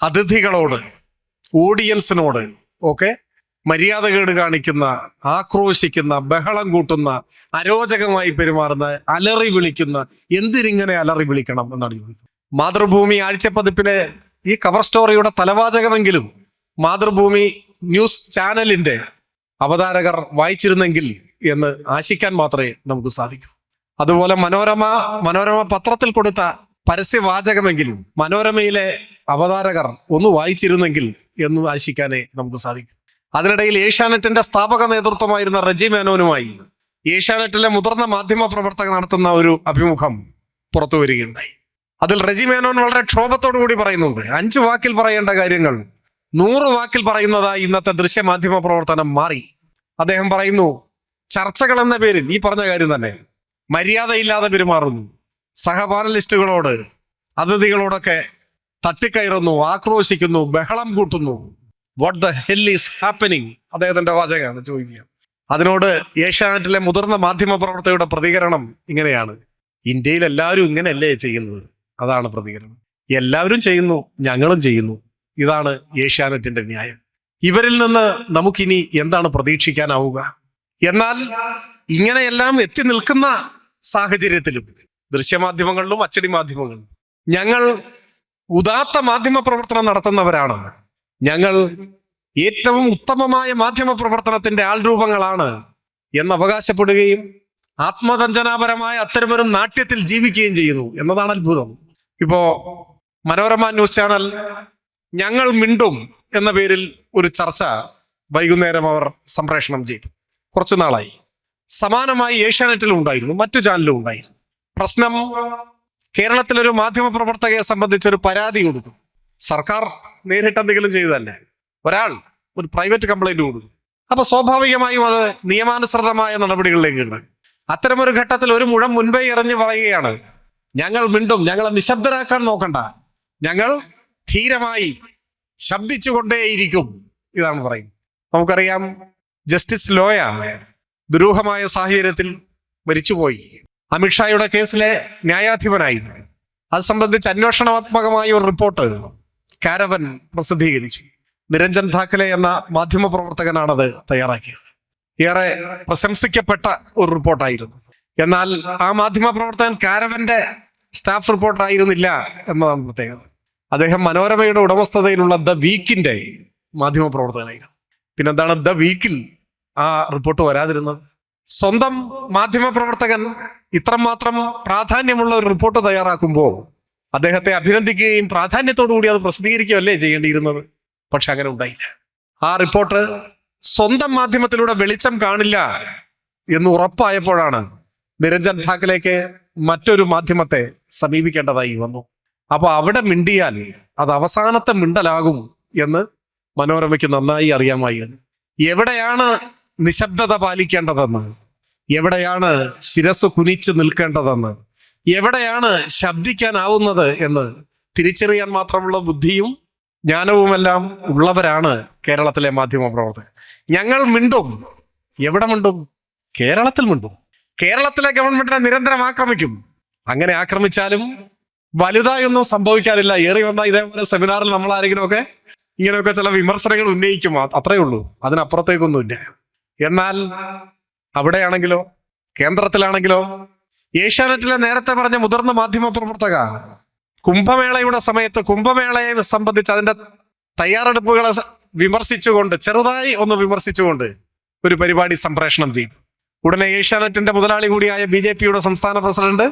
S1: അതിഥികളോട്, ഓഡിയൻസിനോട് ഒക്കെ മര്യാദകേട് കാണിക്കുന്ന, ആക്രോശിക്കുന്ന, ബഹളം കൂട്ടുന്ന, അരോചകമായി പെരുമാറുന്ന, അലറി വിളിക്കുന്ന, എന്തിനിങ്ങനെ അലറി വിളിക്കണം എന്നാണ് ചോദിക്കുന്നത്. മാതൃഭൂമി ആഴ്ചപ്പതിപ്പിലെ ഈ കവർ സ്റ്റോറിയുടെ തലവാചകമെങ്കിലും മാതൃഭൂമി ന്യൂസ് ചാനലിന്റെ അവതാരകർ വായിച്ചിരുന്നെങ്കിൽ എന്ന് ആശിക്കാൻ മാത്രമേ നമുക്ക് സാധിക്കൂ. അതുപോലെ മനോരമ പത്രത്തിൽ കൊടുത്ത പരസ്യവാചകമെങ്കിലും മനോരമയിലെ അവതാരകർ ഒന്ന് വായിച്ചിരുന്നെങ്കിൽ എന്ന് ആശിക്കാനേ നമുക്ക് സാധിക്കും. അതിനിടയിൽ ഏഷ്യാനെറ്റിന്റെ സ്ഥാപക നേതൃത്വമായിരുന്ന റജി മേനോനുമായി ഏഷ്യാനെറ്റിലെ മുതിർന്ന മാധ്യമ പ്രവർത്തകർ നടത്തുന്ന ഒരു അഭിമുഖം പുറത്തു വരികയുണ്ടായി. അതിൽ റജി മേനോൻ വളരെ ക്ഷോഭത്തോടു കൂടി പറയുന്നുണ്ട്, 5 വാക്കിൽ പറയേണ്ട കാര്യങ്ങൾ 100 വാക്കിൽ പറയുന്നതായി ഇന്നത്തെ ദൃശ്യമാധ്യമ പ്രവർത്തനം മാറി. അദ്ദേഹം പറയുന്നു, ചർച്ചകൾ എന്ന പേരിൽ ഈ പറഞ്ഞ കാര്യം തന്നെ മര്യാദയില്ലാതെ പെരുമാറുന്നു, സഹപാനലിസ്റ്റുകളോട്, അതിഥികളോടൊക്കെ തട്ടിക്കയറുന്നു, ആക്രോശിക്കുന്നു, ബഹളം കൂട്ടുന്നു. What the hell is happening? അദ്ദേഹത്തിന്റെ വാചകമാണ് ചോദിക്കുക. അതിനോട് ഏഷ്യാനെറ്റിലെ മുതിർന്ന മാധ്യമ പ്രവർത്തകരുടെ പ്രതികരണം ഇങ്ങനെയാണ്, ഇന്ത്യയിൽ എല്ലാവരും ഇങ്ങനെയല്ലേ ചെയ്യുന്നത്? അതാണ് പ്രതികരണം. എല്ലാവരും ചെയ്യുന്നു, ഞങ്ങളും ചെയ്യുന്നു ഇതാണ് ഏഷ്യാനെറ്റിന്റെ ന്യായം. ഇവരിൽ നിന്ന് നമുക്കിനി എന്താണ് പ്രതീക്ഷിക്കാനാവുക? എന്നാൽ ഇങ്ങനെയെല്ലാം എത്തി നിൽക്കുന്ന സാഹചര്യത്തിലും ദൃശ്യമാധ്യമങ്ങളിലും അച്ചടി മാധ്യമങ്ങളിലും ഞങ്ങൾ ഉദാത്ത മാധ്യമ പ്രവർത്തനം നടത്തുന്നവരാണ്, ഞങ്ങൾ ഏറ്റവും ഉത്തമമായ മാധ്യമ പ്രവർത്തനത്തിന്റെ ആൾരൂപങ്ങളാണ് എന്ന് അവകാശപ്പെടുകയും ആത്മവഞ്ചനാപരമായ അത്തരമൊരു നാട്യത്തിൽ ജീവിക്കുകയും ചെയ്യുന്നു എന്നതാണ് അത്ഭുതം. ഇപ്പോ മനോരമ ന്യൂസ് ചാനൽ ഞങ്ങൾ മിണ്ടും എന്ന പേരിൽ ഒരു ചർച്ച വൈകുന്നേരം അവർ സംപ്രേഷണം ചെയ്തു. കുറച്ചു നാളായി. സമാനമായി ഏഷ്യാനെറ്റിലും ഉണ്ടായിരുന്നു, മറ്റു ചാനലിലും ഉണ്ടായിരുന്നു. പ്രശ്നം, കേരളത്തിലൊരു മാധ്യമ പ്രവർത്തകയെ സംബന്ധിച്ചൊരു പരാതി കൊടുത്തു. സർക്കാർ നേരിട്ട് എന്തെങ്കിലും ചെയ്തതല്ലേ, ഒരാൾ ഒരു പ്രൈവറ്റ് കംപ്ലൈന്റ് കൊടുത്തു. അപ്പൊ സ്വാഭാവികമായും അത് നിയമാനുസൃതമായ നടപടികളിലേക്ക് ഉണ്ട്. അത്തരമൊരു ഘട്ടത്തിൽ ഒരു മുഴം മുൻപേ എറിഞ്ഞ് പറയുകയാണ്, ഞങ്ങൾ മിണ്ടും, ഞങ്ങളെ നിശബ്ദരാക്കാൻ നോക്കണ്ട, ഞങ്ങൾ ധീരമായി ശബ്ദിച്ചുകൊണ്ടേയിരിക്കും. ഇതാണ് പറയുന്നത്. നമുക്കറിയാം, ജസ്റ്റിസ് ലോയ ദുരൂഹമായ സാഹചര്യത്തിൽ മരിച്ചുപോയി. അമിത്ഷായുടെ കേസിലെ ന്യായാധിപനായിരുന്നു. അത് സംബന്ധിച്ച് അന്വേഷണാത്മകമായ ഒരു റിപ്പോർട്ട് കാരവൻ പ്രസിദ്ധീകരിച്ചു. നിരഞ്ജൻ ധാക്കലെ എന്ന മാധ്യമ പ്രവർത്തകനാണത് തയ്യാറാക്കിയത്. ഏറെ പ്രശംസിക്കപ്പെട്ട ഒരു റിപ്പോർട്ടായിരുന്നു. എന്നാൽ ആ മാധ്യമ പ്രവർത്തകൻ കാരവന്റെ സ്റ്റാഫ് റിപ്പോർട്ടർ ആയിരുന്നില്ല എന്നതാണ് പ്രത്യേകത. അദ്ദേഹം മനോരമയുടെ ഉടമസ്ഥതയിലുള്ള ദ വീക്കിന്റെ മാധ്യമ പ്രവർത്തകനായിരുന്നു. പിന്നെന്താണ് ദ വീക്കിൽ ആ റിപ്പോർട്ട് വരാതിരുന്നത്? സ്വന്തം മാധ്യമ പ്രവർത്തകൻ ഇത്രമാത്രം പ്രാധാന്യമുള്ള ഒരു റിപ്പോർട്ട് തയ്യാറാക്കുമ്പോൾ അദ്ദേഹത്തെ അഭിനന്ദിക്കുകയും പ്രാധാന്യത്തോടു കൂടി അത് പ്രസിദ്ധീകരിക്കുകയല്ലേ ചെയ്യേണ്ടിയിരുന്നത്? പക്ഷെ അങ്ങനെ ഉണ്ടായില്ല. ആ റിപ്പോർട്ട് സ്വന്തം മാധ്യമത്തിലൂടെ വെളിച്ചം കാണില്ല എന്ന് ഉറപ്പായപ്പോഴാണ് നിരഞ്ജൻ ഠാക്കലേക്ക് മറ്റൊരു മാധ്യമത്തെ സമീപിക്കേണ്ടതായി വന്നു. അപ്പൊ അവിടെ മിണ്ടിയാൽ അത് അവസാനത്തെ മിണ്ടലാകും എന്ന് മനോരമയ്ക്ക് നന്നായി അറിയാമായിരുന്നു. എവിടെയാണ് നിശബ്ദത പാലിക്കേണ്ടതെന്ന്, എവിടെയാണ് ശിരസ് കുനിച്ച് നിൽക്കേണ്ടതെന്ന്, എവിടെയാണ് ശബ്ദിക്കാനാവുന്നത് എന്ന് തിരിച്ചറിയാൻ മാത്രമുള്ള ബുദ്ധിയും ജ്ഞാനവുമെല്ലാം ഉള്ളവരാണ് കേരളത്തിലെ മാധ്യമ പ്രവർത്തകർ. ഞങ്ങൾ മിണ്ടും. എവിടെ മിണ്ടും? കേരളത്തിൽ മിണ്ടും. കേരളത്തിലെ ഗവൺമെന്റിനെ നിരന്തരം ആക്രമിക്കും. അങ്ങനെ ആക്രമിച്ചാലും വലുതായൊന്നും സംഭവിക്കാനില്ല. ഏറി വന്ന ഇതേപോലെ സെമിനാറിൽ നമ്മൾ ആരെങ്കിലുമൊക്കെ ഇങ്ങനെയൊക്കെ ചില വിമർശനങ്ങൾ ഉന്നയിക്കും, അത്രയേ ഉള്ളൂ. അതിനപ്പുറത്തേക്കൊന്നുമില്ല. എന്നാൽ അവിടെയാണെങ്കിലോ, കേന്ദ്രത്തിലാണെങ്കിലോ, ഏഷ്യാനെറ്റിലെ നേരത്തെ പറഞ്ഞ മുതിർന്ന മാധ്യമ പ്രവർത്തക കുംഭമേളയുടെ സമയത്ത് കുംഭമേളയെ സംബന്ധിച്ച് അതിന്റെ തയ്യാറെടുപ്പുകളെ വിമർശിച്ചുകൊണ്ട്, ചെറുതായി ഒന്ന് വിമർശിച്ചുകൊണ്ട് ഒരു പരിപാടി സംപ്രേഷണം ചെയ്തു. ഉടനെ ഏഷ്യാനെറ്റിന്റെ മുതലാളി കൂടിയായ BJPയുടെ സംസ്ഥാന പ്രസിഡന്റ്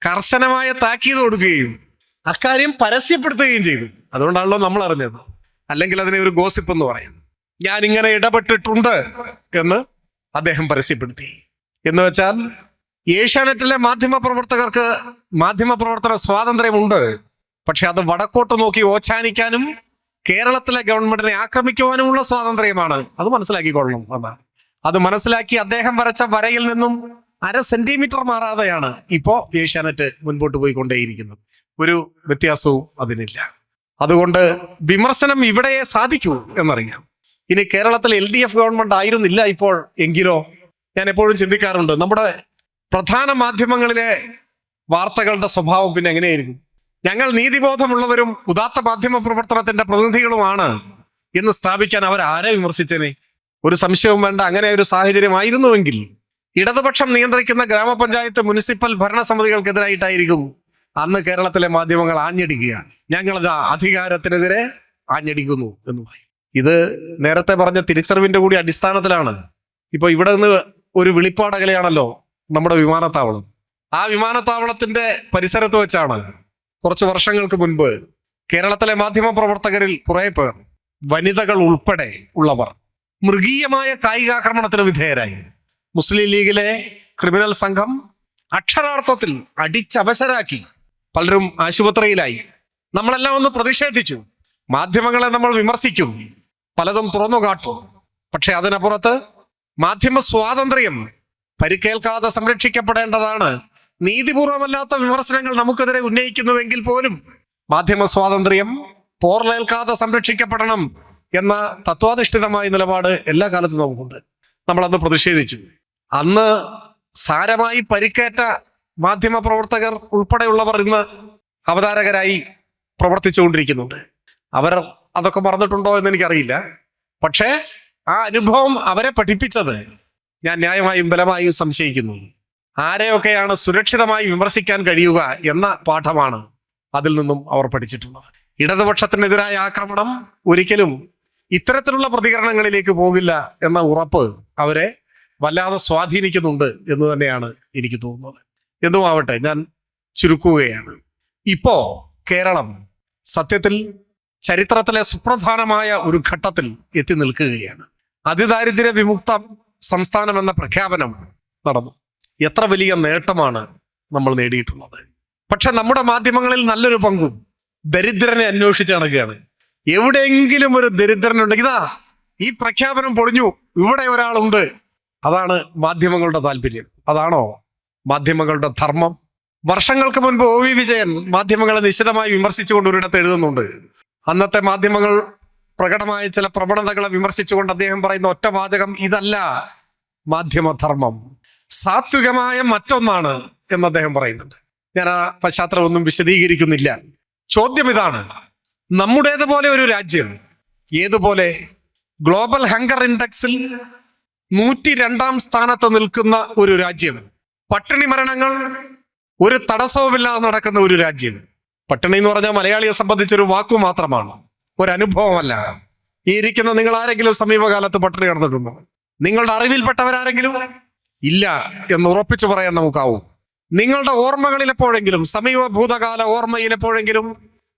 S1: കർശനമായ താക്കീത് കൊടുക്കുകയും അക്കാര്യം പരസ്യപ്പെടുത്തുകയും ചെയ്തു. അതുകൊണ്ടാണല്ലോ നമ്മൾ അറിഞ്ഞത്. അല്ലെങ്കിൽ അതിനെ ഒരു ഗോസിപ്പ് എന്ന് പറയും. ഞാൻ ഇങ്ങനെ ഇടപെട്ടിട്ടുണ്ട് എന്ന് അദ്ദേഹം പരസ്യപ്പെടുത്തി. എന്ന് വെച്ചാൽ ഏഷ്യാനെറ്റിലെ മാധ്യമ പ്രവർത്തകർക്ക് മാധ്യമ പ്രവർത്തന സ്വാതന്ത്ര്യമുണ്ട്. പക്ഷെ അത് വടക്കോട്ട് നോക്കി ഓച്ചാനിക്കാനും കേരളത്തിലെ ഗവൺമെന്റിനെ ആക്രമിക്കുവാനുമുള്ള സ്വാതന്ത്ര്യമാണ്. അത് മനസ്സിലാക്കിക്കൊള്ളണം എന്നാണ്. അത് മനസ്സിലാക്കി അദ്ദേഹം വരച്ച വരയിൽ നിന്നും 1/2 സെന്റിമീറ്റർ മാറാതെയാണ് ഇപ്പോ ഏഷ്യാനെറ്റ് മുൻപോട്ട് പോയിക്കൊണ്ടേയിരിക്കുന്നത്. ഒരു വ്യത്യാസവും അതിനില്ല. അതുകൊണ്ട് വിമർശനം ഇവിടെയേ സാധിക്കൂ എന്നറിയാം. ഇനി കേരളത്തിൽ LDF ഗവൺമെന്റ് ആയിരുന്നില്ല ഇപ്പോൾ എങ്കിലോ? ഞാൻ എപ്പോഴും ചിന്തിക്കാറുണ്ട്, നമ്മുടെ പ്രധാന മാധ്യമങ്ങളിലെ വാർത്തകളുടെ സ്വഭാവം പിന്നെ എങ്ങനെയായിരിക്കും? ഞങ്ങൾ നീതിബോധമുള്ളവരും ഉദാത്ത മാധ്യമ പ്രവർത്തനത്തിന്റെ പ്രതിനിധികളുമാണ് എന്ന് സ്ഥാപിക്കാൻ അവർ ആരെ വിമർശിച്ചേനെ? ഒരു സംശയവും വേണ്ട. അങ്ങനെ ഒരു സാഹചര്യമായിരുന്നുവെങ്കിൽ ഇടതുപക്ഷം നിയന്ത്രിക്കുന്ന ഗ്രാമപഞ്ചായത്ത് മുനിസിപ്പൽ ഭരണസമിതികൾക്കെതിരായിട്ടായിരിക്കും അന്ന് കേരളത്തിലെ മാധ്യമങ്ങൾ ആഞ്ഞടിക്കുകയാണ്. ഞങ്ങളിതാ അധികാരത്തിനെതിരെ ആഞ്ഞടിക്കുന്നു എന്ന് പറയും. ഇത് നേരത്തെ പറഞ്ഞ തിരിച്ചറിവിന്റെ കൂടി അടിസ്ഥാനത്തിലാണ്. ഇപ്പൊ ഇവിടെ നിന്ന് ഒരു വിളിപ്പാടകലെയാണല്ലോ നമ്മുടെ വിമാനത്താവളം. ആ വിമാനത്താവളത്തിന്റെ പരിസരത്ത് വെച്ചാണ് കുറച്ച് വർഷങ്ങൾക്ക് മുൻപ് കേരളത്തിലെ മാധ്യമ പ്രവർത്തകരിൽ കുറെ പേർ, വനിതകൾ ഉൾപ്പെടെ ഉള്ളവർ, മൃഗീയമായ കായികാക്രമണത്തിന് വിധേയരായി. മുസ്ലിം ലീഗിലെ ക്രിമിനൽ സംഘം അക്ഷരാർത്ഥത്തിൽ അടിച്ചവശരാക്കി. പലരും ആശുപത്രിയിലായി. നമ്മളെല്ലാം ഒന്ന് പ്രതിഷേധിച്ചു. മാധ്യമങ്ങളെ നമ്മൾ വിമർശിക്കും, പലതും തുറന്നു കാട്ടും. പക്ഷെ അതിനപ്പുറത്ത് മാധ്യമ സ്വാതന്ത്ര്യം പരിക്കേൽക്കാതെ സംരക്ഷിക്കപ്പെടേണ്ടതാണ്. നീതിപൂർവമല്ലാത്ത വിമർശനങ്ങൾ നമുക്കെതിരെ ഉന്നയിക്കുന്നുവെങ്കിൽ പോലും മാധ്യമ സ്വാതന്ത്ര്യം പോർലേൽക്കാതെ സംരക്ഷിക്കപ്പെടണം എന്ന തത്വാധിഷ്ഠിതമായ നിലപാട് എല്ലാ കാലത്തും നമുക്കുണ്ട്. നമ്മളന്ന് പ്രതിഷേധിച്ചു. അന്ന് സാരമായി പരിക്കേറ്റ മാധ്യമ പ്രവർത്തകർ ഉൾപ്പെടെയുള്ളവർ ഇന്ന് അവതാരകരായി പ്രവർത്തിച്ചുകൊണ്ടിരിക്കുന്നുണ്ട്. അവർ അതൊക്കെ മറന്നിട്ടുണ്ടോ എന്ന് എനിക്കറിയില്ല. പക്ഷേ ആ അനുഭവം അവരെ പഠിപ്പിച്ചത് ഞാൻ ന്യായമായും ബലമായും സംശയിക്കുന്നു. ആരെയൊക്കെയാണ് സുരക്ഷിതമായി വിമർശിക്കാൻ കഴിയുക എന്ന പാഠമാണ് അതിൽ നിന്നും അവർ പഠിച്ചിട്ടുള്ളത്. ഇടതുപക്ഷത്തിനെതിരായ ആക്രമണം ഒരിക്കലും ഇത്തരത്തിലുള്ള പ്രതികരണങ്ങളിലേക്ക് പോകില്ല എന്ന ഉറപ്പ് അവരെ വല്ലാതെ സ്വാധീനിക്കുന്നുണ്ട് എന്ന് തന്നെയാണ് എനിക്ക് തോന്നുന്നത്. എന്തുമാവട്ടെ, ഞാൻ ചുരുക്കുകയാണ്. ഇപ്പോ കേരളം സത്യത്തിൽ ചരിത്രത്തിലെ സുപ്രധാനമായ ഒരു ഘട്ടത്തിൽ എത്തി നിൽക്കുകയാണ്. അതിദാരിദ്ര്യ വിമുക്ത സംസ്ഥാനം എന്ന പ്രഖ്യാപനം നടന്നു. എത്ര വലിയ നേട്ടമാണ് നമ്മൾ നേടിയിട്ടുള്ളത്. പക്ഷെ നമ്മുടെ മാധ്യമങ്ങളിൽ നല്ലൊരു പങ്കും ദരിദ്രനെ അന്വേഷിച്ച് നടക്കുകയാണ്. എവിടെയെങ്കിലും ഒരു ദരിദ്രനുണ്ടെങ്കിൽ ഇതാ ഈ പ്രഖ്യാപനം പൊളിഞ്ഞു, ഇവിടെ ഒരാളുണ്ട്. അതാണ് മാധ്യമങ്ങളുടെ താല്പര്യം. അതാണോ മാധ്യമങ്ങളുടെ ധർമ്മം? വർഷങ്ങൾക്ക് മുൻപ് OV വിജയൻ മാധ്യമങ്ങളെ നിശിതമായി വിമർശിച്ചുകൊണ്ട് ഒരിടത്ത് എഴുതുന്നുണ്ട്. അന്നത്തെ മാധ്യമങ്ങൾ പ്രകടമായ ചില പ്രവണതകളെ വിമർശിച്ചുകൊണ്ട് അദ്ദേഹം പറയുന്ന ഒറ്റ വാചകം, ഇതല്ല മാധ്യമധർമ്മം, സാത്വികമായ മറ്റൊന്നാണ് എന്ന് അദ്ദേഹം പറയുന്നുണ്ട്. ഞാൻ ആ പശ്ചാത്തലം ഒന്നും വിശദീകരിക്കുന്നില്ല. ചോദ്യം ഇതാണ്: നമ്മുടേതുപോലെ ഒരു രാജ്യം, ഏതുപോലെ ഗ്ലോബൽ ഹങ്കർ ഇൻഡെക്സിൽ 102-ാം സ്ഥാനത്ത് നിൽക്കുന്ന ഒരു രാജ്യം, പട്ടിണി മരണങ്ങൾ ഒരു തടസ്സവുമില്ലാതെ നടക്കുന്ന ഒരു രാജ്യം. പട്ടിണി എന്ന് പറഞ്ഞാൽ മലയാളിയെ സംബന്ധിച്ചൊരു വാക്കു മാത്രമാണ്, ഒരനുഭവമല്ല. ഈ ഇരിക്കുന്ന നിങ്ങൾ ആരെങ്കിലും സമീപകാലത്ത് പട്ടിണി കിടന്നിട്ടുണ്ടോ? നിങ്ങളുടെ അറിവിൽപ്പെട്ടവരാരെങ്കിലും? ഇല്ല എന്ന് ഉറപ്പിച്ചു പറയാൻ നമുക്കാവും. നിങ്ങളുടെ ഓർമ്മകളിൽ എപ്പോഴെങ്കിലും, സമീപ ഭൂതകാല ഓർമ്മയിൽ എപ്പോഴെങ്കിലും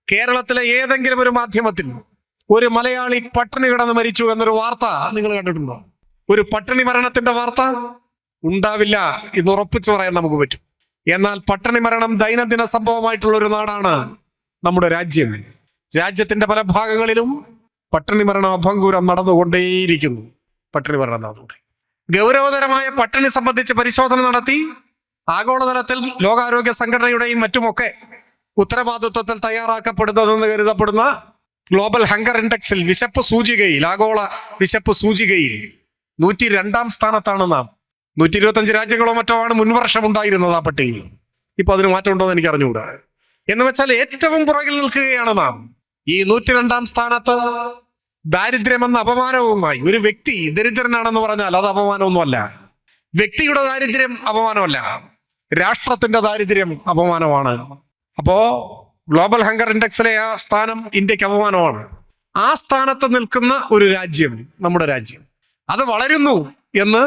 S1: കേരളത്തിലെ ഏതെങ്കിലും ഒരു മാധ്യമത്തിൽ ഒരു മലയാളി പട്ടിണി കിടന്ന് മരിച്ചു എന്നൊരു വാർത്ത നിങ്ങൾ കണ്ടിട്ടുണ്ടോ? ഒരു പട്ടിണി മരണത്തിന്റെ വാർത്ത ഉണ്ടാവില്ല എന്ന് ഉറപ്പിച്ചു പറയാൻ നമുക്ക് പറ്റും. എന്നാൽ പട്ടിണി മരണം ദൈനംദിന സംഭവമായിട്ടുള്ള ഒരു നാടാണ് നമ്മുടെ രാജ്യം. രാജ്യത്തിന്റെ പല ഭാഗങ്ങളിലും പട്ടിണി മരണം അഭംഗൂരം നടന്നുകൊണ്ടേയിരിക്കുന്നു. പട്ടിണി മരണം നടന്നുകൊണ്ടേ. ഗൗരവതരമായ പട്ടിണി സംബന്ധിച്ച് പരിശോധന നടത്തി ആഗോളതലത്തിൽ ലോകാരോഗ്യ സംഘടനയുടെയും മറ്റുമൊക്കെ ഉത്തരവാദിത്വത്തിൽ തയ്യാറാക്കപ്പെടുന്നതെന്ന് കരുതപ്പെടുന്ന ഗ്ലോബൽ ഹങ്കർ ഇൻഡെക്സിൽ, വിശപ്പ് സൂചികയിൽ, ആഗോള വിശപ്പ് സൂചികയിൽ 102-ാം സ്ഥാനത്താണ് നാം. 125 രാജ്യങ്ങളോ മറ്റോ ആണ് മുൻവർഷം ഉണ്ടായിരുന്നത് ആ പട്ടികയിൽ. ഇപ്പൊ അതിന് മാറ്റം ഉണ്ടോ എന്ന് എനിക്ക് അറിഞ്ഞുകൂടാ. എന്ന് വെച്ചാൽ ഏറ്റവും പുറകിൽ നിൽക്കുകയാണ് നാം. ഈ 102-ാം സ്ഥാനത്ത് ദാരിദ്ര്യമെന്ന അപമാനവുമായി ഒരു വ്യക്തി ദരിദ്രനാണെന്ന് പറഞ്ഞാൽ അത് അപമാനമൊന്നുമല്ല. വ്യക്തിയുടെ ദാരിദ്ര്യം അപമാനമല്ല, രാഷ്ട്രത്തിന്റെ ദാരിദ്ര്യം അപമാനമാണ്. അപ്പോ ഗ്ലോബൽ ഹങ്കർ ഇൻഡെക്സിലെ ആ സ്ഥാനം ഇന്ത്യക്ക് അപമാനമാണ്. ആ സ്ഥാനത്ത് നിൽക്കുന്ന ഒരു രാജ്യം നമ്മുടെ രാജ്യം, അത് വളരുന്നു എന്ന്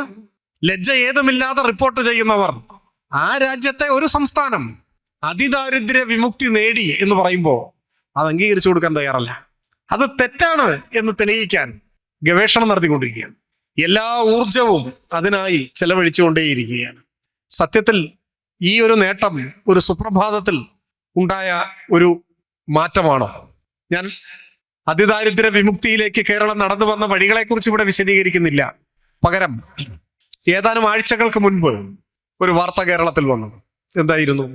S1: ലജ്ജ ഏതുമില്ലാതെ റിപ്പോർട്ട് ചെയ്യുന്നവർ ആ രാജ്യത്തെ ഒരു സംസ്ഥാനം അതിദാരിദ്ര്യ വിമുക്തി നേടി എന്ന് പറയുമ്പോൾ അത് അംഗീകരിച്ചു കൊടുക്കാൻ തയ്യാറല്ല. അത് തെറ്റാണ് എന്ന് തെളിയിക്കാൻ ഗവേഷണം നടത്തിക്കൊണ്ടിരിക്കുകയാണ്. എല്ലാ ഊർജവും അതിനായി ചെലവഴിച്ചുകൊണ്ടേയിരിക്കുകയാണ്. സത്യത്തിൽ ഈ ഒരു നേട്ടം ഒരു സുപ്രഭാതത്തിൽ ഉണ്ടായ ഒരു മാറ്റമാണോ? ഞാൻ അതിദാരിദ്ര്യ വിമുക്തിയിലേക്ക് കേരളം നടന്നു വന്ന വഴികളെക്കുറിച്ച് ഇവിടെ വിശദീകരിക്കുന്നില്ല. പകരം ഏതാനും ആഴ്ചകൾക്ക് മുൻപ് ഒരു വാർത്ത കേരളത്തിൽ വന്നു. എന്തായിരുന്നു?